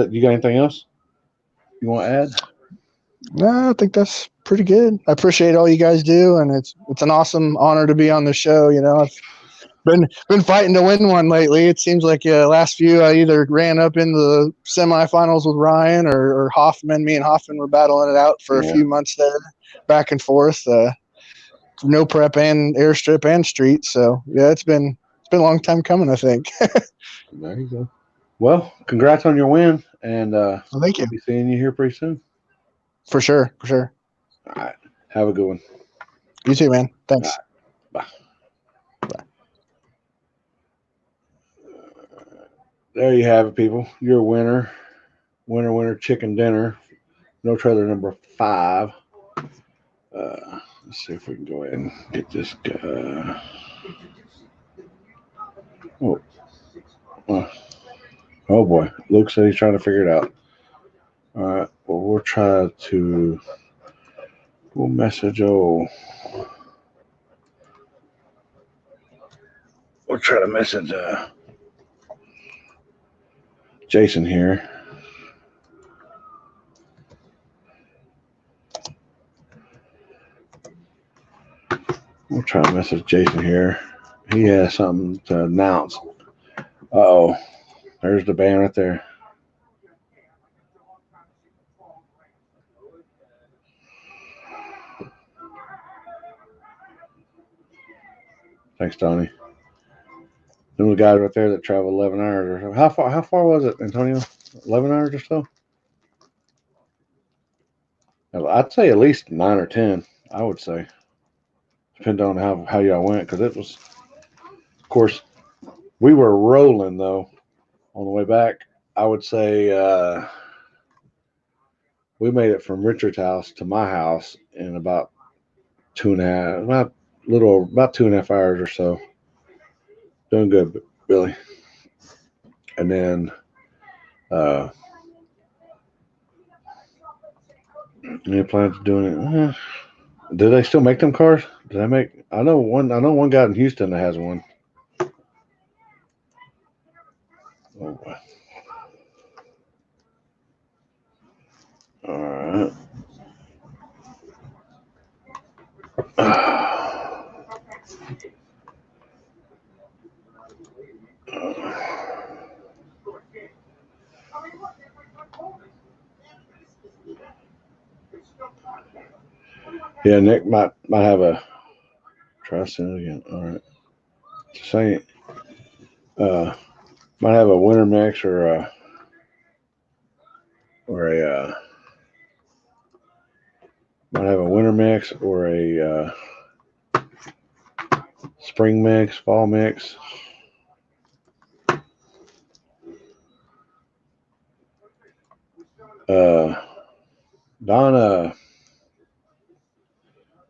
You got anything else you want to add?
No, I think that's pretty good. I appreciate all you guys do, and it's an awesome honor to be on the show. I've been fighting to win one lately. It seems like last few I either ran up in the semifinals with Ryan or Hoffman. Me and Hoffman were battling it out for a few months there, back and forth. No prep and airstrip and street. So yeah, it's been a long time coming, I think.
There you go. Well, congrats on your win, and
well, thank you.
I'll be seeing you here pretty soon.
For sure.
All right. Have a good one.
You too, man. Thanks.
Right. Bye. There you have it, people. Your winner. Winner, chicken dinner. No trailer number 5. Let's see if we can go ahead and get this guy. Oh boy. Luke said he's trying to figure it out. All right. Well, we'll message We'll try to message Jason here. try to message Jason here. He has something to announce. Uh-oh. There's the band right there. Thanks, Tony. Them the guys right there that travel 11 hours or so. How far was it, Antonio? 11 hours or so? I'd say at least 9 or 10, I would say. Depending on how y'all went, because it was, of course, we were rolling, though, on the way back. I would say we made it from Richard's house to my house in about 2.5 hours or so. Doing good, Billy. And then any plans of doing it? Do they still make them cars? Do they make? I know one guy in Houston that has one. Oh boy. All right. Yeah, Nick might have a try send it again. All right. Same. Might have a winter mix or a might have a winter mix or a spring mix, fall mix. Donna,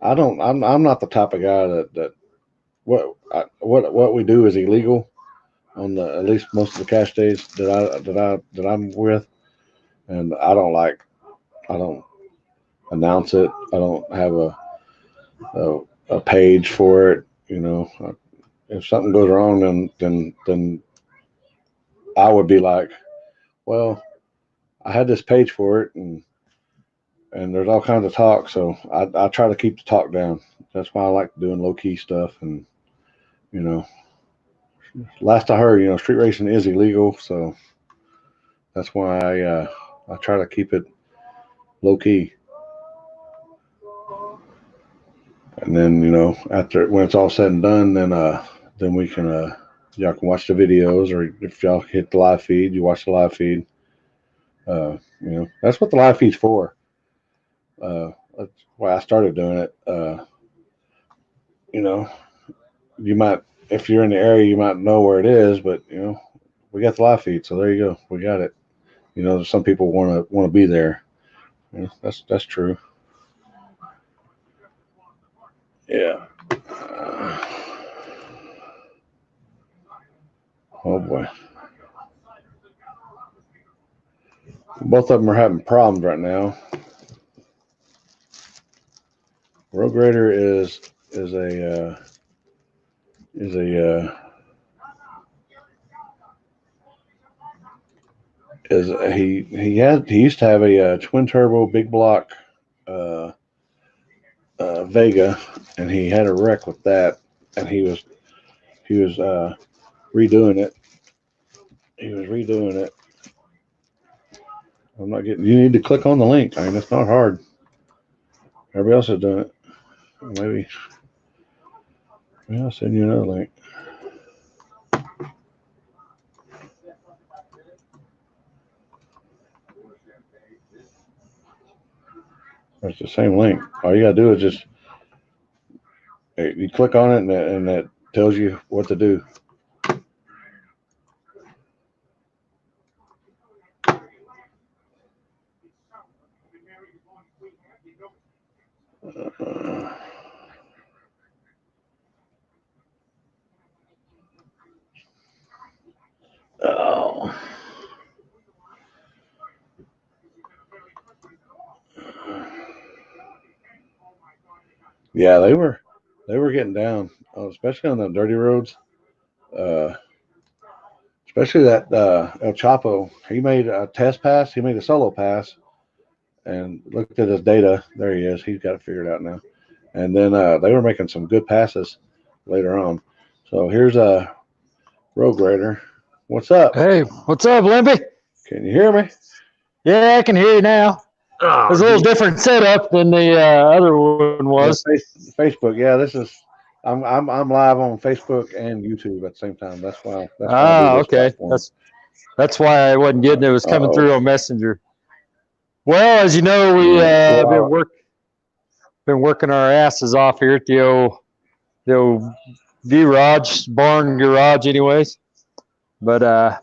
I'm not the type of guy that what we do is illegal on the at least most of the cash days that I'm with, and I don't announce it. I don't have a page for it. You know, if something goes wrong, then I would be like, well, I had this page for it, and there's all kinds of talk, so I try to keep the talk down. That's why I like doing low key stuff, and you know, last I heard, you know, street racing is illegal, so that's why I try to keep it low key. And then, you know, after when it's all said and done, then we can y'all can watch the videos, or if y'all hit the live feed, you watch the live feed. You know, that's what the live feed's for. That's why I started doing it. You know, you might, if you're in the area, you might know where it is, but you know, we got the live feed, so there you go, we got it. You know, some people want to be there. You know, that's true. Yeah. Oh boy. Both of them are having problems right now. Road Grader is he used to have a twin turbo big block Vega, and he had a wreck with that, and he was redoing it. I'm not getting. You need to click on the link. I mean, it's not hard. Everybody else is doing it. Maybe I'll send you another link. It's the same link. All you gotta do is just you click on it, and that tells you what to do. Oh. Yeah, they were getting down, especially on the dirty roads. Especially that El Chapo. He made a test pass. He made a solo pass, and looked at his data. There he is. He's got it figured out now. And then they were making some good passes later on. So here's a Road Grader. What's up?
Hey, what's up, Limpy?
Can you hear me?
Yeah, I can hear you now.
Oh,
There's a little different setup than the other one was.
Yeah, Facebook. Yeah, this is. I'm live on Facebook and YouTube at the same time. That's why. That's why I do this
Okay.
platform.
That's why I wasn't getting it. It was coming
Uh-oh.
through on Messenger. Well, as you know, we been working our asses off here at the old garage, barn garage, anyways. But I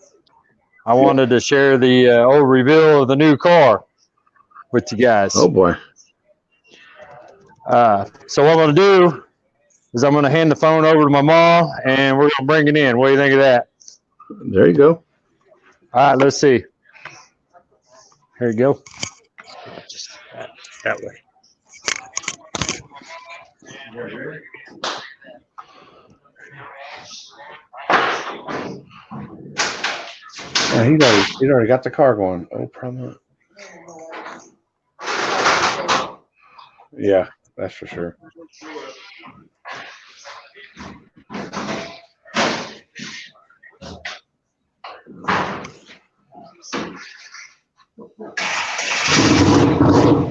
wanted to share the old reveal of the new car with you guys.
Oh boy.
So what I'm going to do is I'm going to hand the phone over to my mom, and we're going to bring it in. What do you think of that?
There you go.
All right, let's see. Here you go. Just that way.
Yeah, he's already got the car going. Oh, probably. Yeah, that's for sure.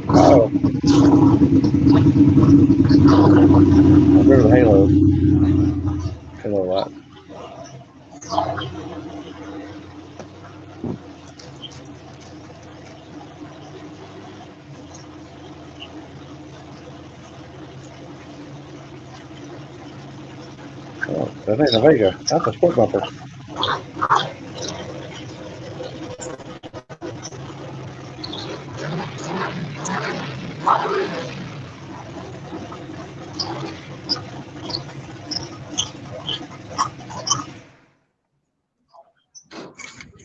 Oh. Remember the Halo light. Oh, that ain't a Vega. That's a sport bumper.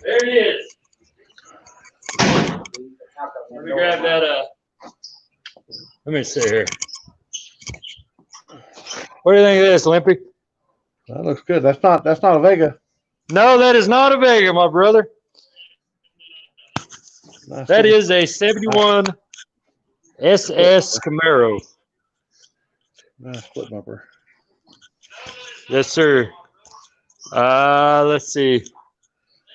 There it is. Let me grab that. Let me see here. What do you think of this, Limpy?
That looks good. That's not a Vega.
No, that is not a Vega, my brother.
Nice.
That is a 71 SS Camaro.
Nice split bumper.
Yes, sir. Let's see.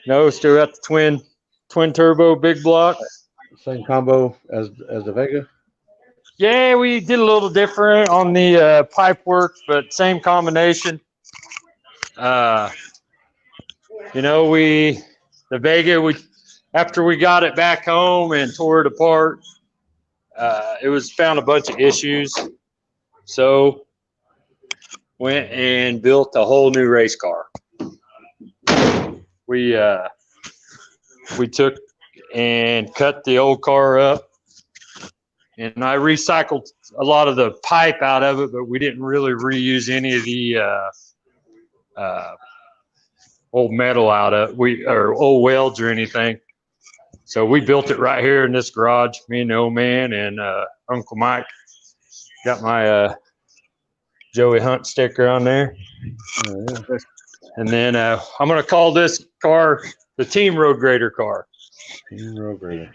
No, still got the twin turbo big block.
Same combo as the Vega.
Yeah, we did a little different on the pipe work, but same combination. You know, the Vega, after we got it back home and tore it apart, it was found a bunch of issues. So went and built a whole new race car. We took and cut the old car up, and I recycled a lot of the pipe out of it, but we didn't really reuse any of the old metal out of or old welds or anything. So we built it right here in this garage. Me and the old man and Uncle Mike got my Joey Hunt sticker on there.
Oh, yeah.
And then I'm going to call this car the Team Road Grader car.
Team Road Grader.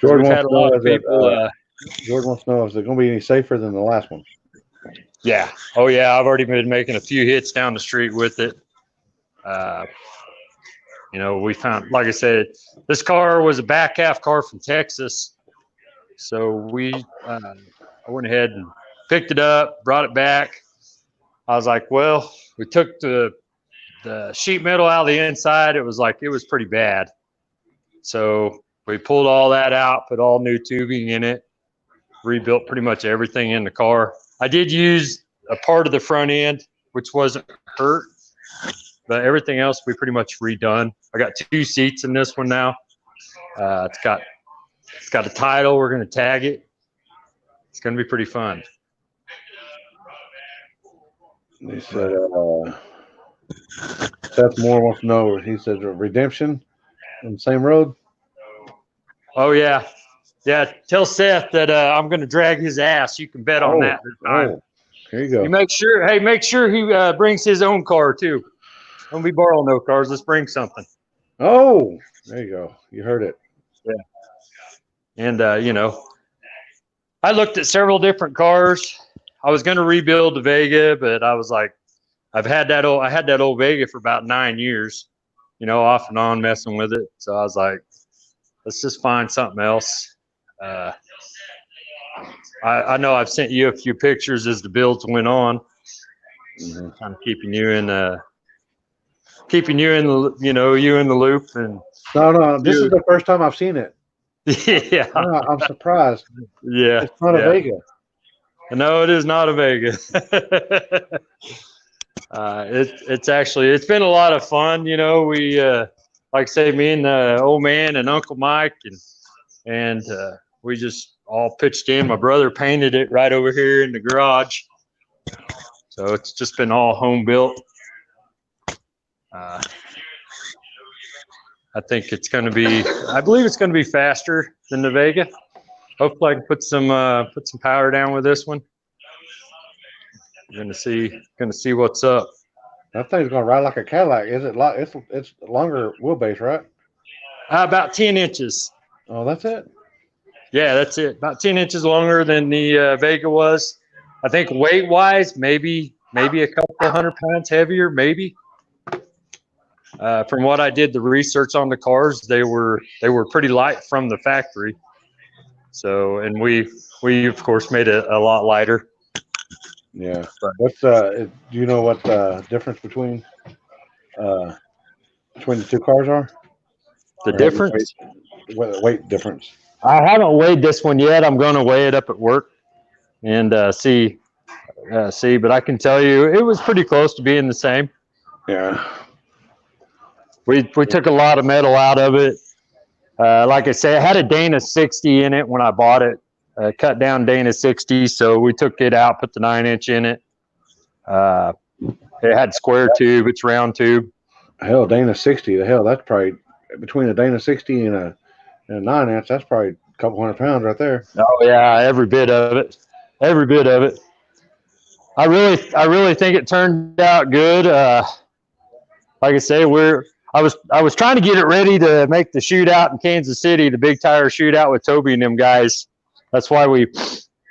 Jordan wants to know, is it going to be any safer than the last one?
Yeah. Oh, yeah. I've already been making a few hits down the street with it. You know, we found, like I said, this car was a back half car from Texas. So I went ahead and picked it up, brought it back. I was like, well, we took the sheet metal out of the inside. It was pretty bad. So we pulled all that out, put all new tubing in it, rebuilt pretty much everything in the car. I did use a part of the front end, which wasn't hurt, but everything else we pretty much redone. I got 2 seats in this one now. It's got a title. We're going to tag it. It's going to be pretty fun.
He said, Seth Moore wants to know, he said, redemption on the same road?
Oh, yeah. Yeah, tell Seth that I'm going to drag his ass. You can bet on that this time.
Oh, here you go.
You make sure he brings his own car, too. Don't be borrowing no cars. Let's bring something.
Oh, there you go. You heard it.
Yeah. And, you know, I looked at several different cars. I was going to rebuild the Vega, but I was like, I had that old Vega for about 9 years, off and on messing with it. So I was like, let's just find something else. I know I've sent you a few pictures as the builds went on.
Mm-hmm.
Kind of keeping you in the loop. And
No, this is the first time I've seen it.
yeah,
I'm surprised.
Yeah,
it's not a Vega.
No, it is not a Vega. It's been a lot of fun. We like I say, me and the old man and Uncle Mike and we just all pitched in. My brother painted it right over here in the garage, so it's just been all home built. I think it's going to be. I believe it's going to be faster than the Vega. Hopefully, I can put some power down with this one. Going to see what's up.
That thing's going to ride like a Cadillac. Is it? It's longer wheelbase, right?
About 10 inches.
Oh, that's it.
Yeah, that's it. About 10 inches longer than the Vega was. I think weight-wise, maybe a couple 100 pounds heavier, maybe. From what I did the research on the cars, they were pretty light from the factory. So, and we of course made it a lot lighter.
Yeah. What's do you know what the difference between the two cars are?
The difference?
Weight difference.
I haven't weighed this one yet. I'm going to weigh it up at work and see. But I can tell you, it was pretty close to being the same.
Yeah.
We took a lot of metal out of it. Like I said, it had a Dana 60 in it when I bought it. Cut down Dana 60, so we took it out, put the 9-inch in it. It had square tube, it's round tube.
Hell, Dana 60. The hell, that's probably between a Dana 60 and a 9-inch. That's probably a couple 100 pounds right there.
Oh yeah, every bit of it. Every bit of it. I really think it turned out good. Like I say, I was trying to get it ready to make the shootout in Kansas City, the big tire shootout with Toby and them guys. That's why we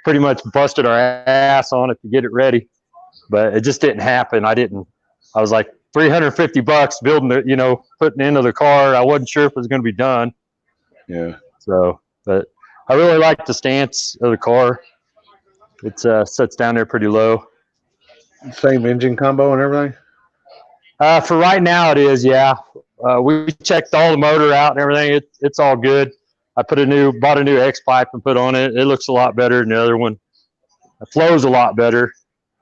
pretty much busted our ass on it to get it ready, but it just didn't happen. I was like $350 building putting into the car. I wasn't sure if it was going to be done.
Yeah.
So, but I really like the stance of the car. It sits down there pretty low.
Same engine combo and everything?
For right now it is, yeah. We checked all the motor out and everything. It's all good. I bought a new X pipe and put on it. It looks a lot better than the other one. It flows a lot better.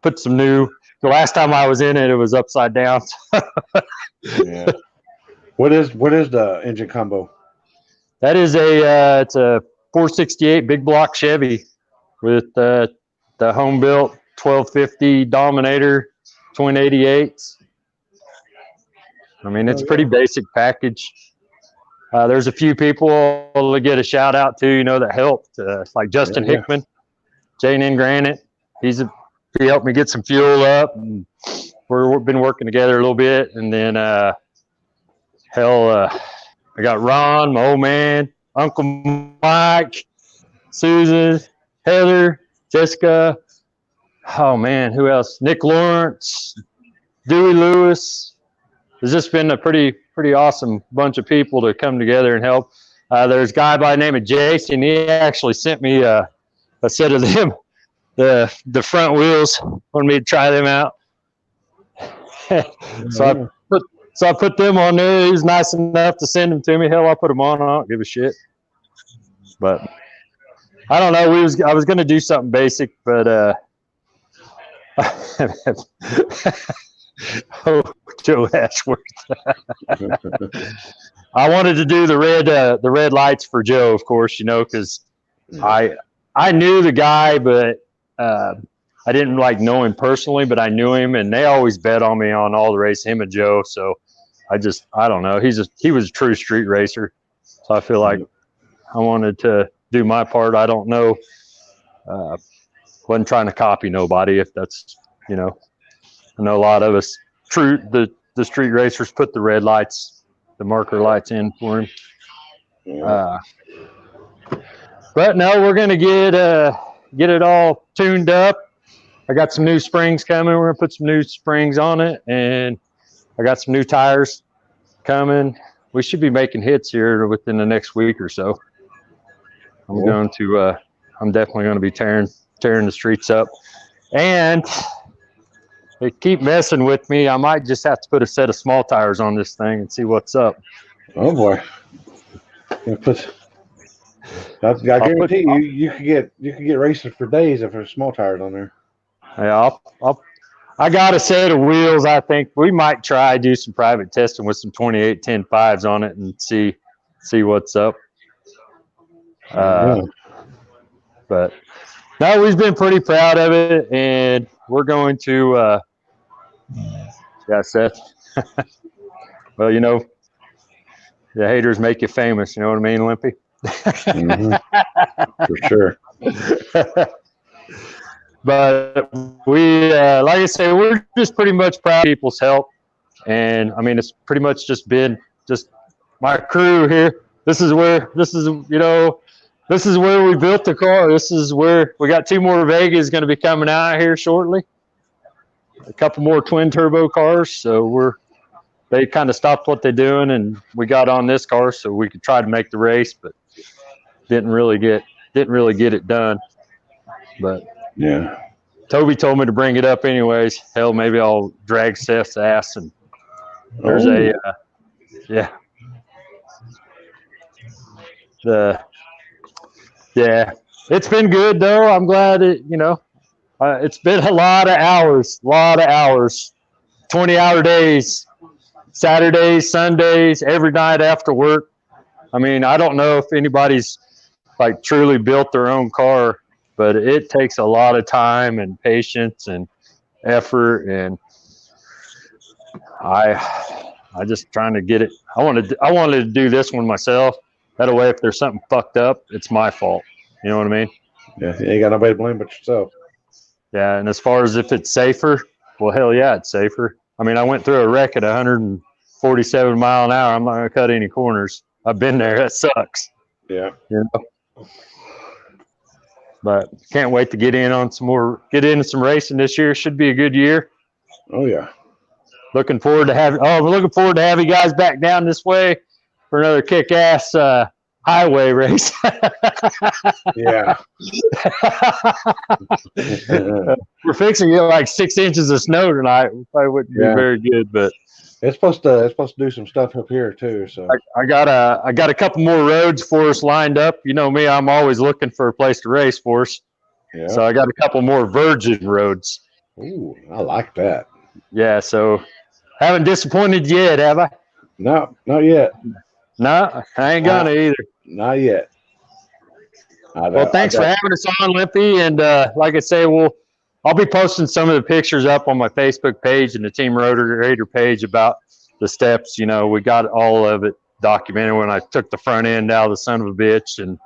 Put some new. The last time I was in it, it was upside down.
Yeah. What is the engine combo?
That is it's a 468 big block Chevy with the home built 1250 Dominator twin 88s. I mean, it's a pretty basic package. There's a few people to get a shout out to, that helped, like Justin Hickman, J&N Granite. He helped me get some fuel up, and we've been working together a little bit. And then, I got Ron, my old man, Uncle Mike, Susan, Heather, Jessica. Oh man, who else? Nick Lawrence, Dewey Lewis. It's just been a pretty awesome bunch of people to come together and help. There's a guy by the name of Jason. He actually sent me a set of them, the front wheels, wanted me to try them out. So I put them on there. He was nice enough to send them to me. Hell, I put them on. I don't give a shit. But I don't know. I was going to do something basic, but oh, Joe Ashworth. I wanted to do the red lights for Joe, of course, because I knew the guy, but I didn't know him personally, but I knew him, and they always bet on me on all the races, him and Joe. So I don't know. He was a true street racer. So I feel like I wanted to do my part. I don't know. Wasn't trying to copy nobody, if that's, I know a lot of us the street racers put the red lights, the marker lights in for him. But no, we're going to get get it all tuned up. I got some new springs coming. We're gonna put some new springs on it, and I got some new tires coming. We should be making hits here within the next week or so. I'm going to. I'm definitely going to be tearing the streets up, and they keep messing with me. I might just have to put a set of small tires on this thing and see what's up.
Oh boy! I guarantee you could get racing for days if there's small tires on there.
Yeah, I got a set of wheels. I think we might do some private testing with some 28-10-5s on it and see what's up. But no, we've been pretty proud of it, and we're going to. Yeah, Seth. Well, you know, the haters make you famous. You know what I mean, Limpy?
For sure.
But we, like I say, we're just pretty much proud of people's help. And I mean, it's pretty much just been just my crew here. This is where we built the car. This is where we got 2 more Vegas going to be coming out here shortly. A couple more twin turbo cars. So they kind of stopped what they're doing, and we got on this car so we could try to make the race, but didn't really get it done. But
yeah,
Toby told me to bring it up anyways. Hell, maybe I'll drag Seth's ass. And there's it's been good though. I'm glad it's been a lot of hours, 20-hour days, Saturdays, Sundays, every night after work. I mean, I don't know if anybody's like truly built their own car, but it takes a lot of time and patience and effort, and I just trying to get it. I wanted to do this one myself. That way, if there's something fucked up, it's my fault. You know what I mean?
Yeah, you ain't got nobody to blame but yourself.
Yeah, and as far as if it's safer, well, hell yeah, it's safer. I mean, I went through a wreck at 147 mile an hour. I'm not gonna cut any corners. I've been there. That sucks.
Yeah.
You know? But can't wait to get into some racing this year. Should be a good year.
Oh yeah.
Looking forward to having you guys back down this way for another kick-ass highway race.
Yeah.
We're fixing to get like 6 inches of snow tonight. Probably wouldn't be very good, but
it's supposed to do some stuff up here too. So
I got a couple more roads for us lined up. You know me, I'm always looking for a place to race for us. Yeah. So I got a couple more virgin roads.
Ooh, I like that.
Yeah, so haven't disappointed yet, have I?
No, not yet.
No, I ain't gonna either.
Not yet.
Well, thanks for having us on, Limpy. And like I say, I'll be posting some of the pictures up on my Facebook page and the Team Rotor page about the steps. You know, we got all of it documented when I took the front end out of the son of a bitch. And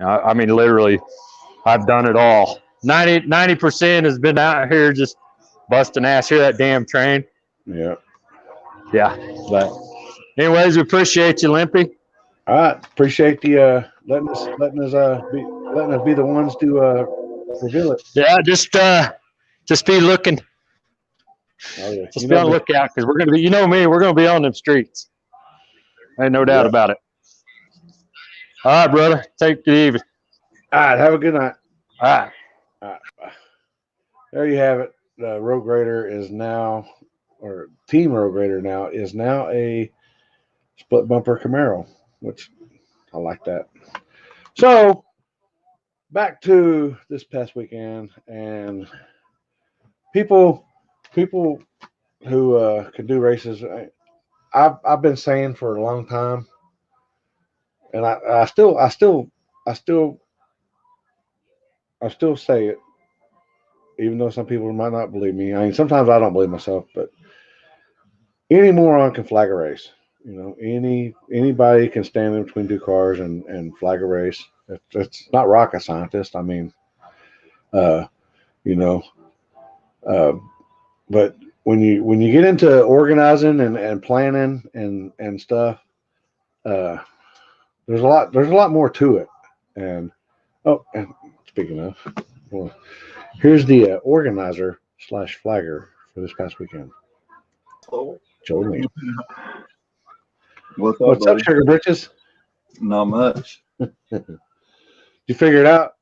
I mean, literally, I've done it all. 90% has been out here just busting ass. Hear that damn train?
Yeah.
Yeah. But anyways, we appreciate you, Limpy.
All right. Appreciate the letting us be the ones to reveal it.
Yeah, just be looking.
Oh, yeah.
Just be on the lookout, because we're gonna be, you know me, we're gonna be on them streets. Ain't no doubt about it. All right, brother. Take it easy.
All right, have a good night.
All right.
All right. Bye. There you have it. The Road Grader is now, or Team Road Grader now, is now a split bumper Camaro, which I like that. So back to this past weekend, and people who can do races. I've been saying for a long time, and I still say it, even though some people might not believe me. I mean, sometimes I don't believe myself, but any moron can flag a race. You know, anybody can stand in between two cars and flag a race. It's not rocket scientist. I mean, but when you get into organizing and planning and stuff, there's a lot more to it. And Oh, and speaking of, well, here's the organizer / flagger for this past weekend.
Oh,
Joe Lee.
what's
What's up, Sugar Britches?
Not much.
You figure it out?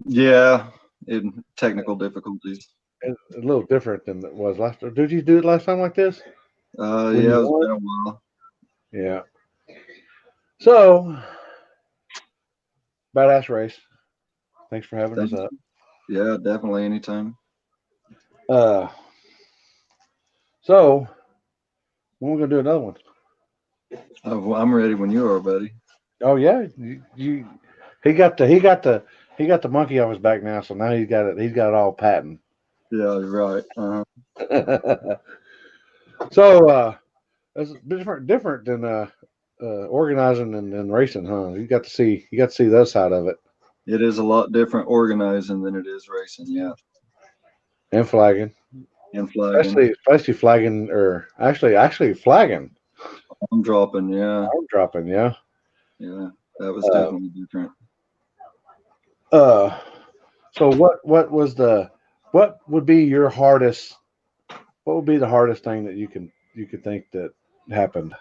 Yeah, in technical difficulties.
It's a little different than it was last time. Did you do it last time like this?
Yeah,
you
it's
won?
been a while.
Yeah. So, badass race. Thanks for having us up.
Yeah, definitely anytime.
So, when we gonna do another one?
Oh, well, I'm ready when you are, buddy.
Oh yeah, he got the monkey on his back now, so now he's got it. He's got it all patent.
Yeah, you're right.
So, it's different than organizing and racing, huh? You got to see the other side of it.
It is a lot different organizing than it is racing. Yeah,
And flagging.
and flagging.
Especially flagging, or actually flagging.
I'm dropping. Yeah,
I'm dropping. Yeah.
yeah, that was definitely different.
So what would be your hardest? What would be the hardest thing that you could think that happened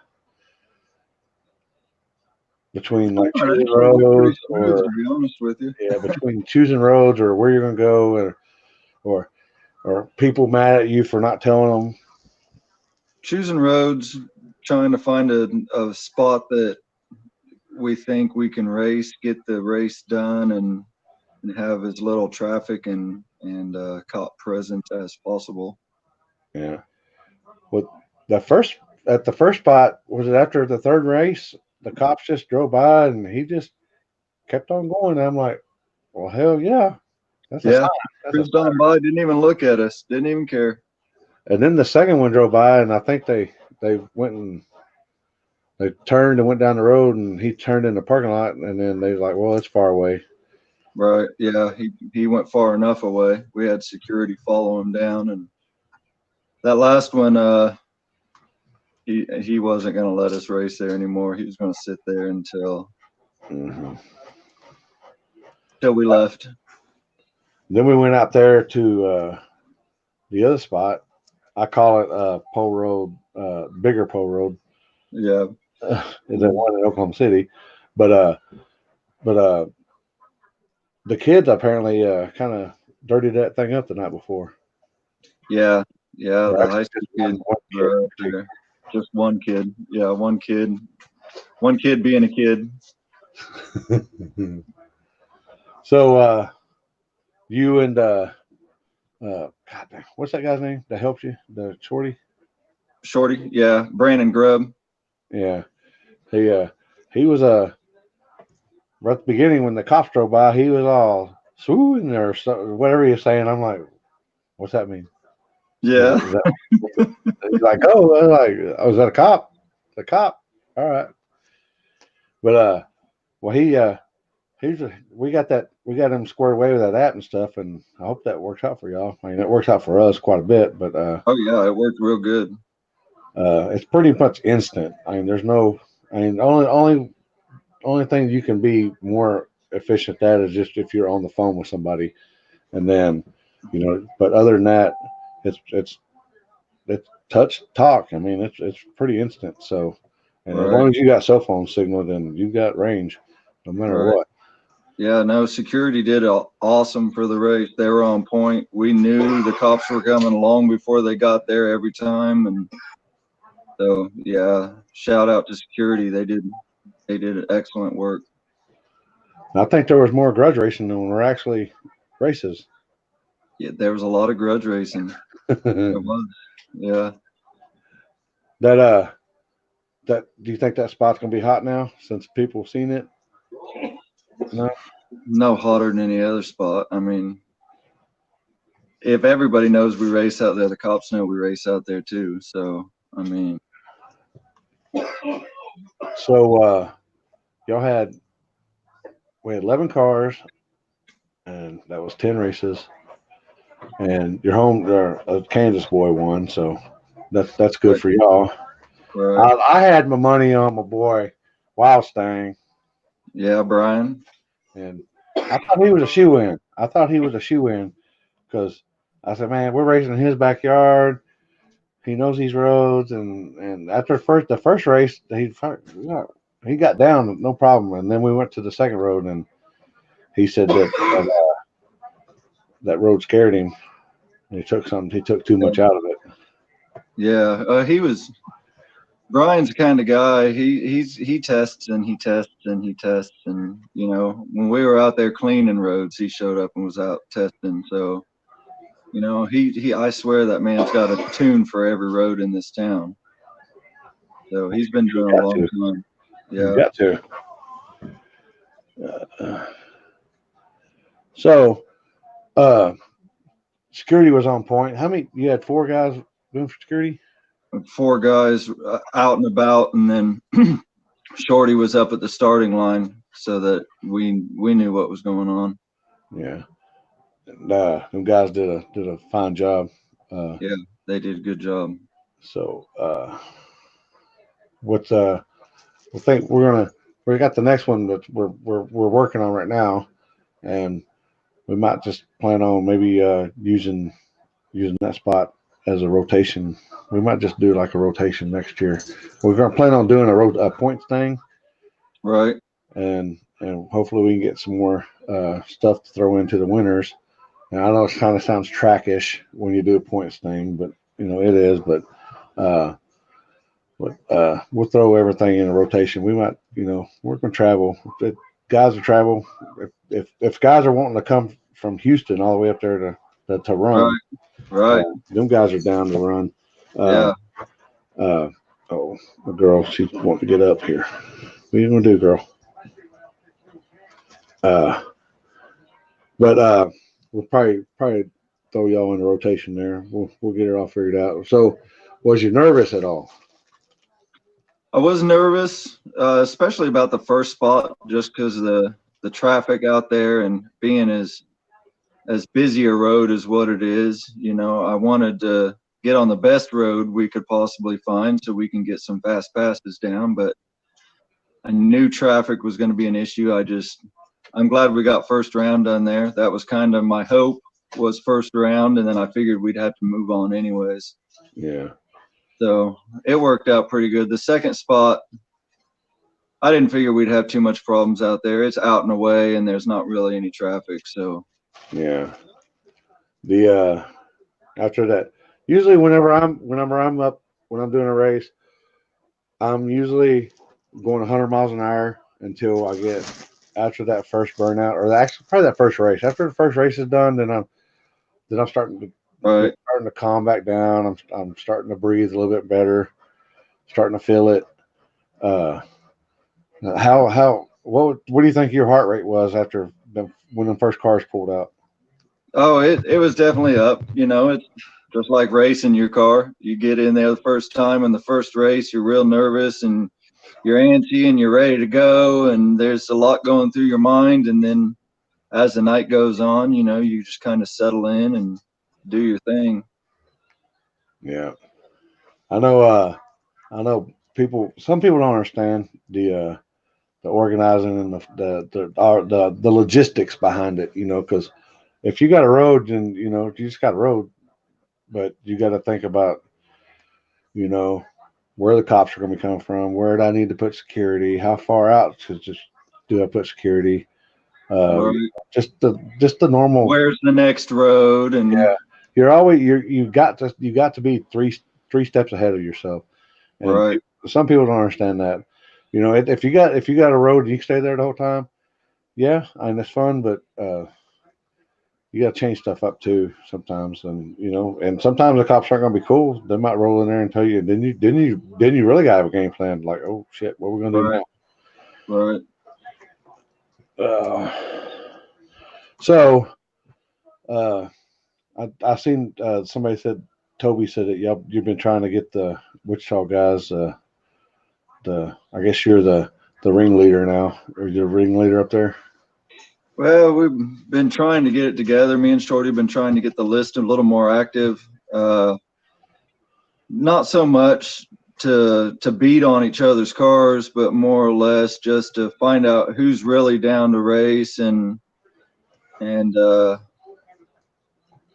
between like choosing roads, or
to be honest with you,
between choosing roads or where you're gonna go, or people mad at you for not telling them?
choosing roads, trying to find a spot that we think we can race, get the race done, and have as little traffic and cop presence as possible.
Yeah. With the first spot, was it after the third race? The cops just drove by and he just kept on going. And I'm like, well, hell yeah, that's a sign.
Cruised on by, didn't even look at us, didn't even care.
And then the second one drove by, and I think they went and they turned and went down the road, and he turned in the parking lot, and then they was like, well, it's far away.
Right. Yeah, he went far enough away. We had security follow him down, and that last one, he wasn't going to let us race there anymore. He was going to sit there until we left.
Then we went out there to the other spot. I call it Pole Road, bigger Pole Road.
Yeah.
Is that one in Oklahoma City? But the kids apparently kind of dirtied that thing up the night before.
Yeah, the high school kids were up there. Just one kid. Yeah, one kid. One kid being a kid.
So you and God dang, what's that guy's name that helped you? The Shorty?
Shorty, yeah. Brandon Grubb.
Yeah. He was right at the beginning when the cops drove by, he was all swooing or whatever he was saying. I'm like, what's that mean?
Yeah.
He's like, oh, is that a cop? The cop. All right. But well, we got him squared away with that app and stuff, and I hope that works out for y'all. I mean, it works out for us quite a bit, but
oh yeah, it worked real good.
It's pretty much instant. I mean, there's no. I mean, only thing you can be more efficient at is just if you're on the phone with somebody, and then, But other than that, it's touch talk. I mean, it's pretty instant. So, and as long as you got cell phone signal, then you got range, no matter what.
Yeah, no, security did awesome for the race. They were on point. We knew the cops were coming along before they got there every time, and so yeah, shout out to security. They did excellent work.
I think there was more grudge racing than were actually races.
Yeah, there was a lot of grudge racing. There was. Yeah.
That do you think that spot's gonna be hot now since people have seen it?
No hotter than any other spot. I mean, if everybody knows we race out there, the cops know we race out there too. So I mean.
So we had 11 cars, and that was 10 races. And your a Kansas boy won, so that's good for y'all.
Right.
I had my money on my boy Wild Stang.
Yeah, Brian.
And I thought he was a shoe-in. I thought he was a shoe-in because I said, man, we're racing in his backyard. He knows these roads, and after the first race, he got down no problem, and then we went to the second road, and he said that road scared him. And he took too much out of it.
Yeah, Brian's the kind of guy. He tests and he tests and he tests, and you know, when we were out there cleaning roads, he showed up and was out testing. So, you know, I swear that man's got a tune for every road in this town. So he's been doing a long time. Yeah,
you got to. So, security was on point. How many? You had 4 guys doing for security?
4 guys out and about, and then Shorty was up at the starting line so that we knew what was going on.
Yeah, and them guys did a fine job.
Yeah, they did a good job.
So, we think we got the next one that we're working on right now, and we might just plan on maybe using that spot as a rotation. We might just do like a rotation next year. We're going to plan on doing a points thing,
right?
And hopefully we can get some more stuff to throw into the winners. And I know it kind of sounds trackish when you do a points thing, but you know it is. But we'll throw everything in a rotation. We might, you know, we're going to travel. If guys are travel. If guys are wanting to come from Houston all the way up there to run,
right.
Them guys are down to run.
Yeah.
Oh, the girl, she's wanting to get up here. What are you going to do, girl? But we'll probably throw y'all in a rotation there. We'll get it all figured out. So, was you nervous at all?
I was nervous, especially about the first spot, just because of the traffic out there and being as busy a road as what it is. You know, I wanted to get on the best road we could possibly find so we can get some fast passes down, but I knew traffic was going to be an issue. I'm glad we got first round done there. That was kind of my hope, was first round, and then I figured we'd have to move on anyways.
Yeah.
So it worked out pretty good. The second spot, I didn't figure we'd have too much problems out there. It's out and away, and there's not really any traffic. So
yeah. The after that, usually whenever I'm up when I'm doing a race, I'm usually going 100 miles an hour until I get after that first burnout, or actually probably that first race. After the first race is done, then I'm starting to calm back down. I'm starting to breathe a little bit better, starting to feel it. What do you think your heart rate was after when the first cars pulled out?
Oh, it was definitely up. You know, it's just like racing your car. You get in there the first time in the first race, you're real nervous and you're antsy and you're ready to go, and there's a lot going through your mind. And then as the night goes on, you know, you just kind of settle in and do your thing.
Yeah, I know. Some people don't understand the organizing and the logistics behind it. You know, because if you got a road, then you know you just got a road, but you got to think about, you know, where the cops are going to be coming from, where do I need to put security, how far out do I put security, just the normal.
Where's the next road? And
yeah, you've got to be three steps ahead of yourself. And
right.
Some people don't understand that. You know, if you got a road and you stay there the whole time, yeah, and it's fun, but you got to change stuff up too sometimes, and you know, and sometimes the cops aren't going to be cool. They might roll in there and tell you, didn't you really got to have a game plan? Like, oh shit, what are we going to do
now?
Right. So, I seen somebody said, Toby said that you've been trying to get the Wichita guys. I guess you're the ringleader now, or you're the ringleader up there.
Well, we've been trying to get it together. Me and Shorty have been trying to get the list a little more active. Not so much to beat on each other's cars, but more or less just to find out who's really down to race and and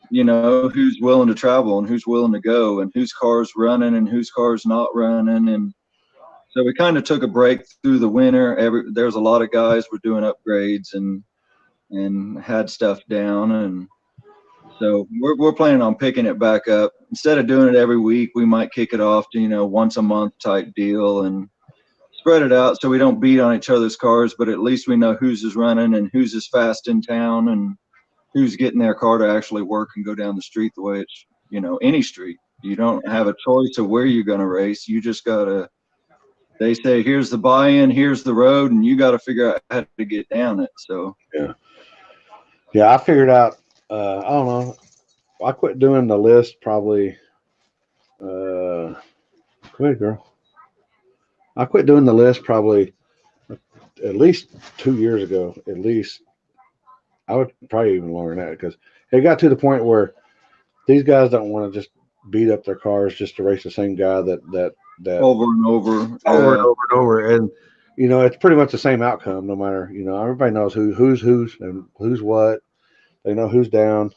you know, who's willing to travel and who's willing to go and whose car's running and whose car's not running. And so we kind of took a break through the winter. There's a lot of guys were doing upgrades and had stuff down. And so we're planning on picking it back up. Instead of doing it every week, we might kick it off to, you know, once a month type deal and spread it out so we don't beat on each other's cars, but at least we know whose is running and whose is fast in town and who's getting their car to actually work and go down the street the way it's, you know, any street. You don't have a choice of where you're going to race. You just got to, they say, here's the buy-in, here's the road, and you got to figure out how to get down it. So,
yeah, I figured out, I don't know, I quit doing the list probably, go ahead, girl. I quit doing the list probably at least 2 years ago, at least. I would probably even longer than that because it got to the point where these guys don't want to just beat up their cars just to race the same guy that
over and over
and over. And, you know, it's pretty much the same outcome no matter, you know, everybody knows who's and who's what. They know who's down.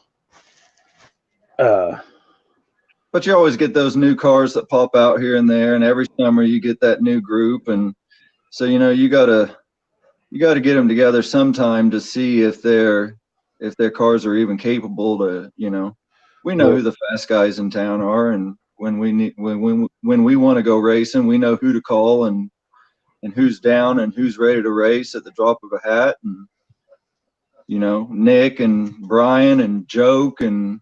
But you always get those new cars that pop out here and there, and every summer you get that new group. And so, you know, you got to get them together sometime to see if their cars are even capable to, you know, we know who the fast guys in town are, and when we want to go racing, we know who to call and who's down and who's ready to race at the drop of a hat. And, you know, Nick and Brian and Joke, and,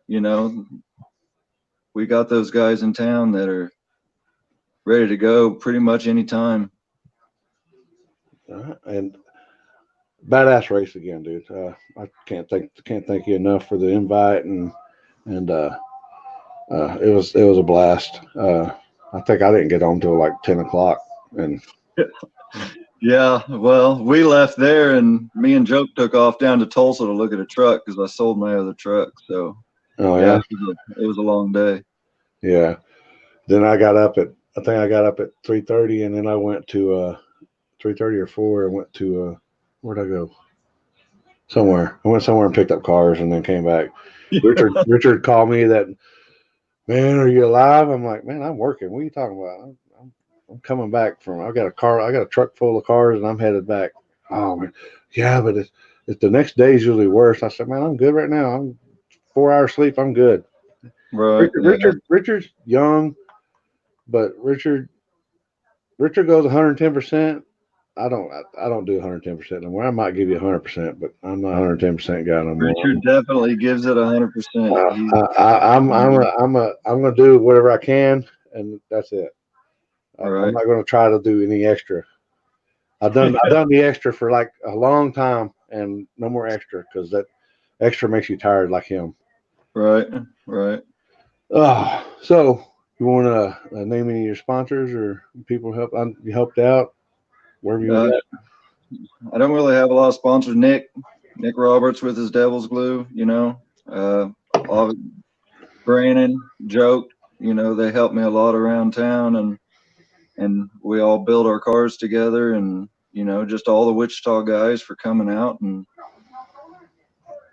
you know, we got those guys in town that are ready to go pretty much any time.
And badass race again, dude. I can't thank you enough for the invite, and it was a blast. I think I didn't get home till like 10 o'clock, and
yeah, well, we left there, and me and Joke took off down to Tulsa to look at a truck because I sold my other truck. So yeah, it was a long day.
Yeah. Then I got up at 3:30, and then I went to 3:30 or 4. I went to where'd I go? Somewhere. I went somewhere and picked up cars, and then came back. Richard called me that, man, are you alive? I'm like, man, I'm working. What are you talking about? I'm coming back from. I got a truck full of cars, and I'm headed back. Oh man, yeah, but it's the next day is usually worse. I said, man, I'm good right now. I'm 4 hours sleep. I'm good.
Right.
Richard's young, but Richard goes 110%. I don't do 110% anymore. I might give you 100%, but I'm not 110% guy no more.
Richard definitely gives it 100%.
I'm gonna do whatever I can, and that's it.
Right.
I'm not gonna try to do any extra. I've done the extra for like a long time, and no more extra because that extra makes you tired like him.
Right.
So you want to name any of your sponsors or people you helped out? Wherever you got?
I don't really have a lot of sponsors. Nick Roberts with his Devil's Glue, you know. Brandon, Joke, you know, they helped me a lot around town, and we all build our cars together, and, you know, just all the Wichita guys for coming out and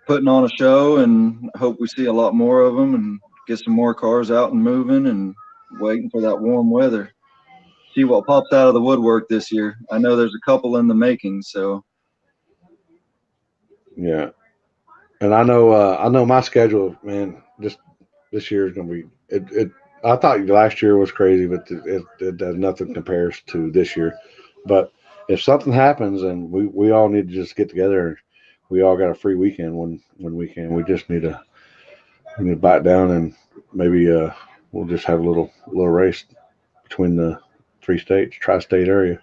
putting on a show, and hope we see a lot more of them and get some more cars out and moving, and waiting for that warm weather. See what pops out of the woodwork this year. I know there's a couple in the making, so.
Yeah. And I know my schedule, man, just this year is going to be, I thought last year was crazy, but it does nothing compares to this year. But if something happens and we all need to just get together, we all got a free weekend when we can. We just need to bite down, and maybe we'll just have a little race between the 3 states, tri-state area.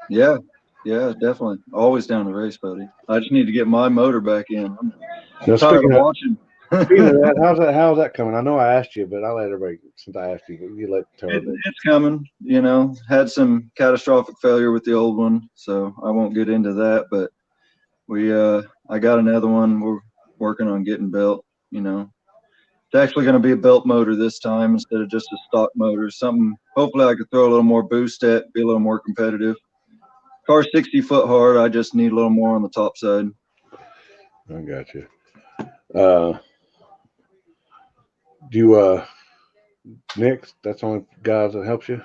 Yeah, definitely. Always down to race, buddy. I just need to get my motor back in. I'm tired of watching.
Speaking of that, how's that coming? I know I asked you, but I'll let everybody, since I asked you, you let tell everybody.
It's coming. You know, had some catastrophic failure with the old one, so I won't get into that. But I got another one. We're working on getting built. You know, it's actually going to be a belt motor this time instead of just a stock motor. Something. Hopefully, I could throw a little more boost at, be a little more competitive. Car's 60 foot hard. I just need a little more on the top side.
I got you. Do you, Nick? That's the only guys that helps you.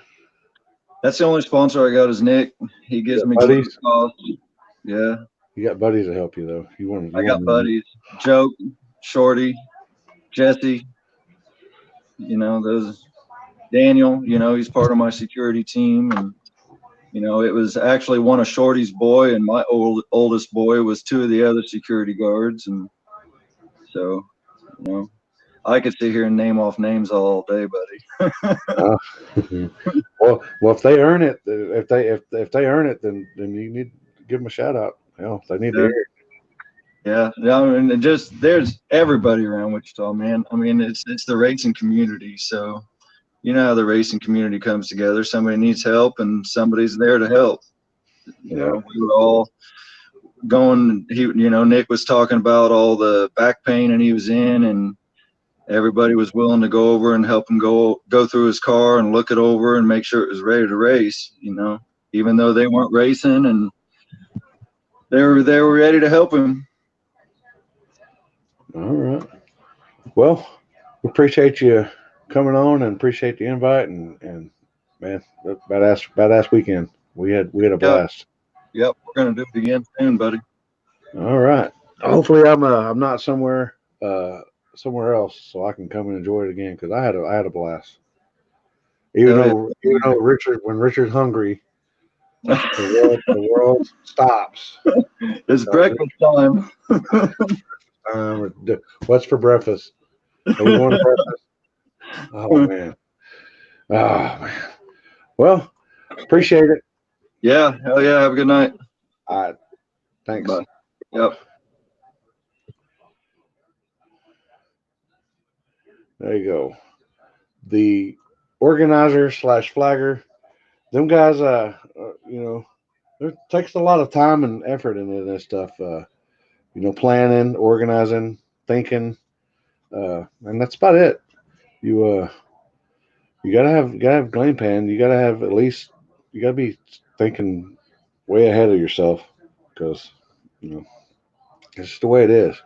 That's the only sponsor I got is Nick. He gives me good
buddies?
costs. Yeah,
You got buddies that help you though. You want?
I got buddies. Joe, Shorty, Jesse. You know those. Daniel. You know he's part of my security team, and you know it was actually one of Shorty's boy, and my oldest boy was two of the other security guards, and so you know. I could sit here and name off names all day, buddy.
well, if they earn it, if they earn it, then you need to give them a shout out. Hell, they need to hear it.
Yeah, I mean, just there's everybody around Wichita, man. I mean, it's the racing community, so you know how the racing community comes together. Somebody needs help, and somebody's there to help. You know, we were all going. Nick was talking about all the back pain and he was in, and everybody was willing to go over and help him go through his car and look it over and make sure it was ready to race, you know, even though they weren't racing, and they were ready to help him.
All right. Well, we appreciate you coming on and appreciate the invite and man, badass weekend. We had a blast.
Yep, we're gonna do it again soon, buddy.
All right. Hopefully I'm not somewhere else so I can come and enjoy it again because I had a blast. Even though when Richard's hungry, the world stops.
It's breakfast time.
What's for breakfast? Are we going to breakfast? Oh man. Well, appreciate it.
Yeah, hell yeah. Have a good night.
All right. Thanks.
Bye. Yep.
There you go. The organizer / flagger, them guys, it takes a lot of time and effort into this stuff. Planning, organizing, thinking, and that's about it. You gotta have game plan. You gotta be thinking way ahead of yourself because it's just the way it is.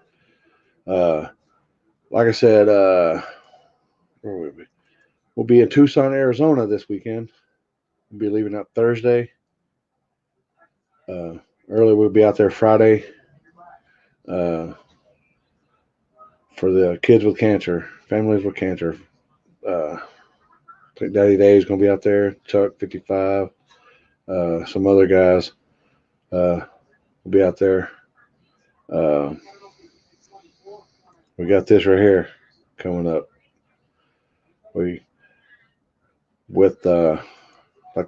Like I said, where will we be? We'll be in Tucson, Arizona this weekend. We'll be leaving out Thursday. Early we'll be out there Friday. For the kids with cancer, families with cancer. I think Daddy Day is going to be out there. Chuck 55, some other guys will be out there. We got this right here coming up. Like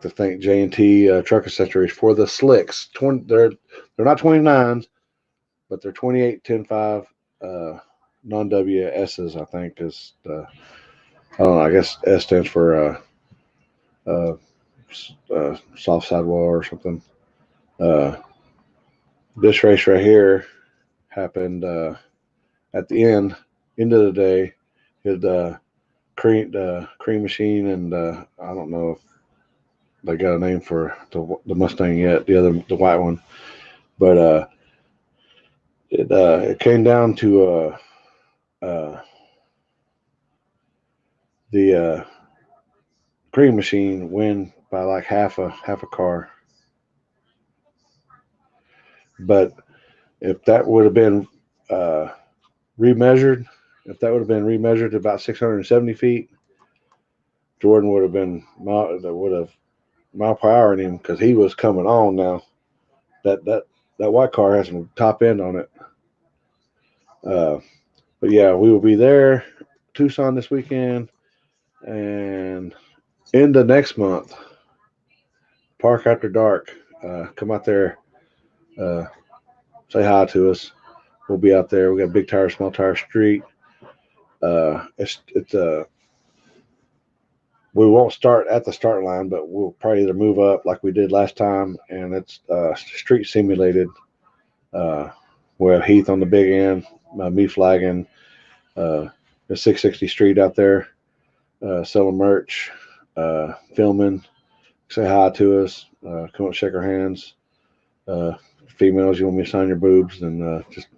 to thank J&T Truck Accessories for the slicks. They're not 29s, but they're 28 10.5 non-WSs. I think is I don't know. I guess S stands for soft sidewall or something. This race right here happened at the end of the day. The cream machine, and I don't know if they got a name for the Mustang yet, the white one, but it came down to the cream machine win by like half a car. But if that would have been remeasured, to about 670 feet, Jordan would have mile per hour in him because he was coming on now. That white car has some top end on it. But yeah, we will be there, Tucson this weekend, and into next month, Park After Dark. Come out there, say hi to us. We'll be out there. We got Big Tire, Small Tire Street. We won't start at the start line, but we'll probably either move up like we did last time, and it's street simulated. We have Heath on the big end, me flagging, the 660 street out there, selling merch, filming. Say hi to us. Come up, shake our hands. Females, you want me to sign your boobs? Then just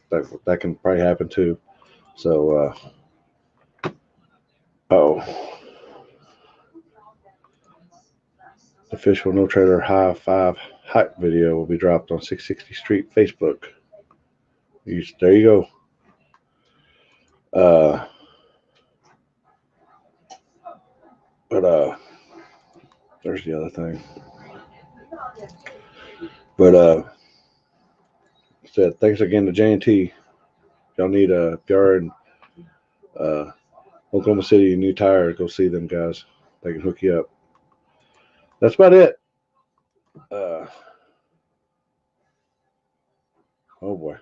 that can probably happen too. So, official No Trailer High 5 hype video will be dropped on 660 Street Facebook. There you go. But there's the other thing. But said thanks again to J&T. Y'all need if y'all in Oklahoma City, you need tires, go see them guys. They can hook you up. That's about it. Oh boy.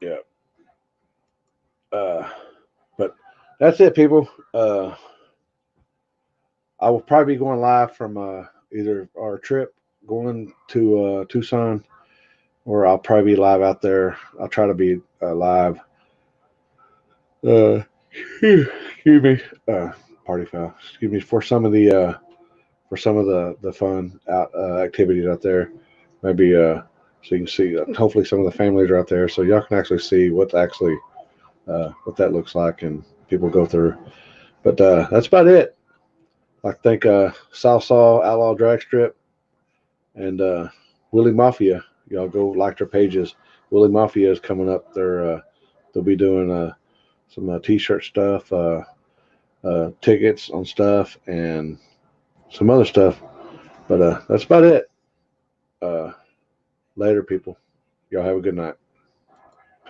Yeah. But that's it, people. I will probably be going live from either our trip going to Tucson, or I'll probably be live out there. I'll try to be live. Excuse me. Party foul. Excuse me for some of the fun activities out there. Maybe so you can see. Hopefully, some of the families are out there, so y'all can actually see what what that looks like and people go through. But that's about it. I think Sallisaw, Outlaw, Dragstrip, and Wheelie Mafia. Y'all go like their pages. Wheelie Mafia is coming up. They'll be doing some t-shirt stuff, tickets on stuff, and some other stuff. But that's about it. Later, people. Y'all have a good night.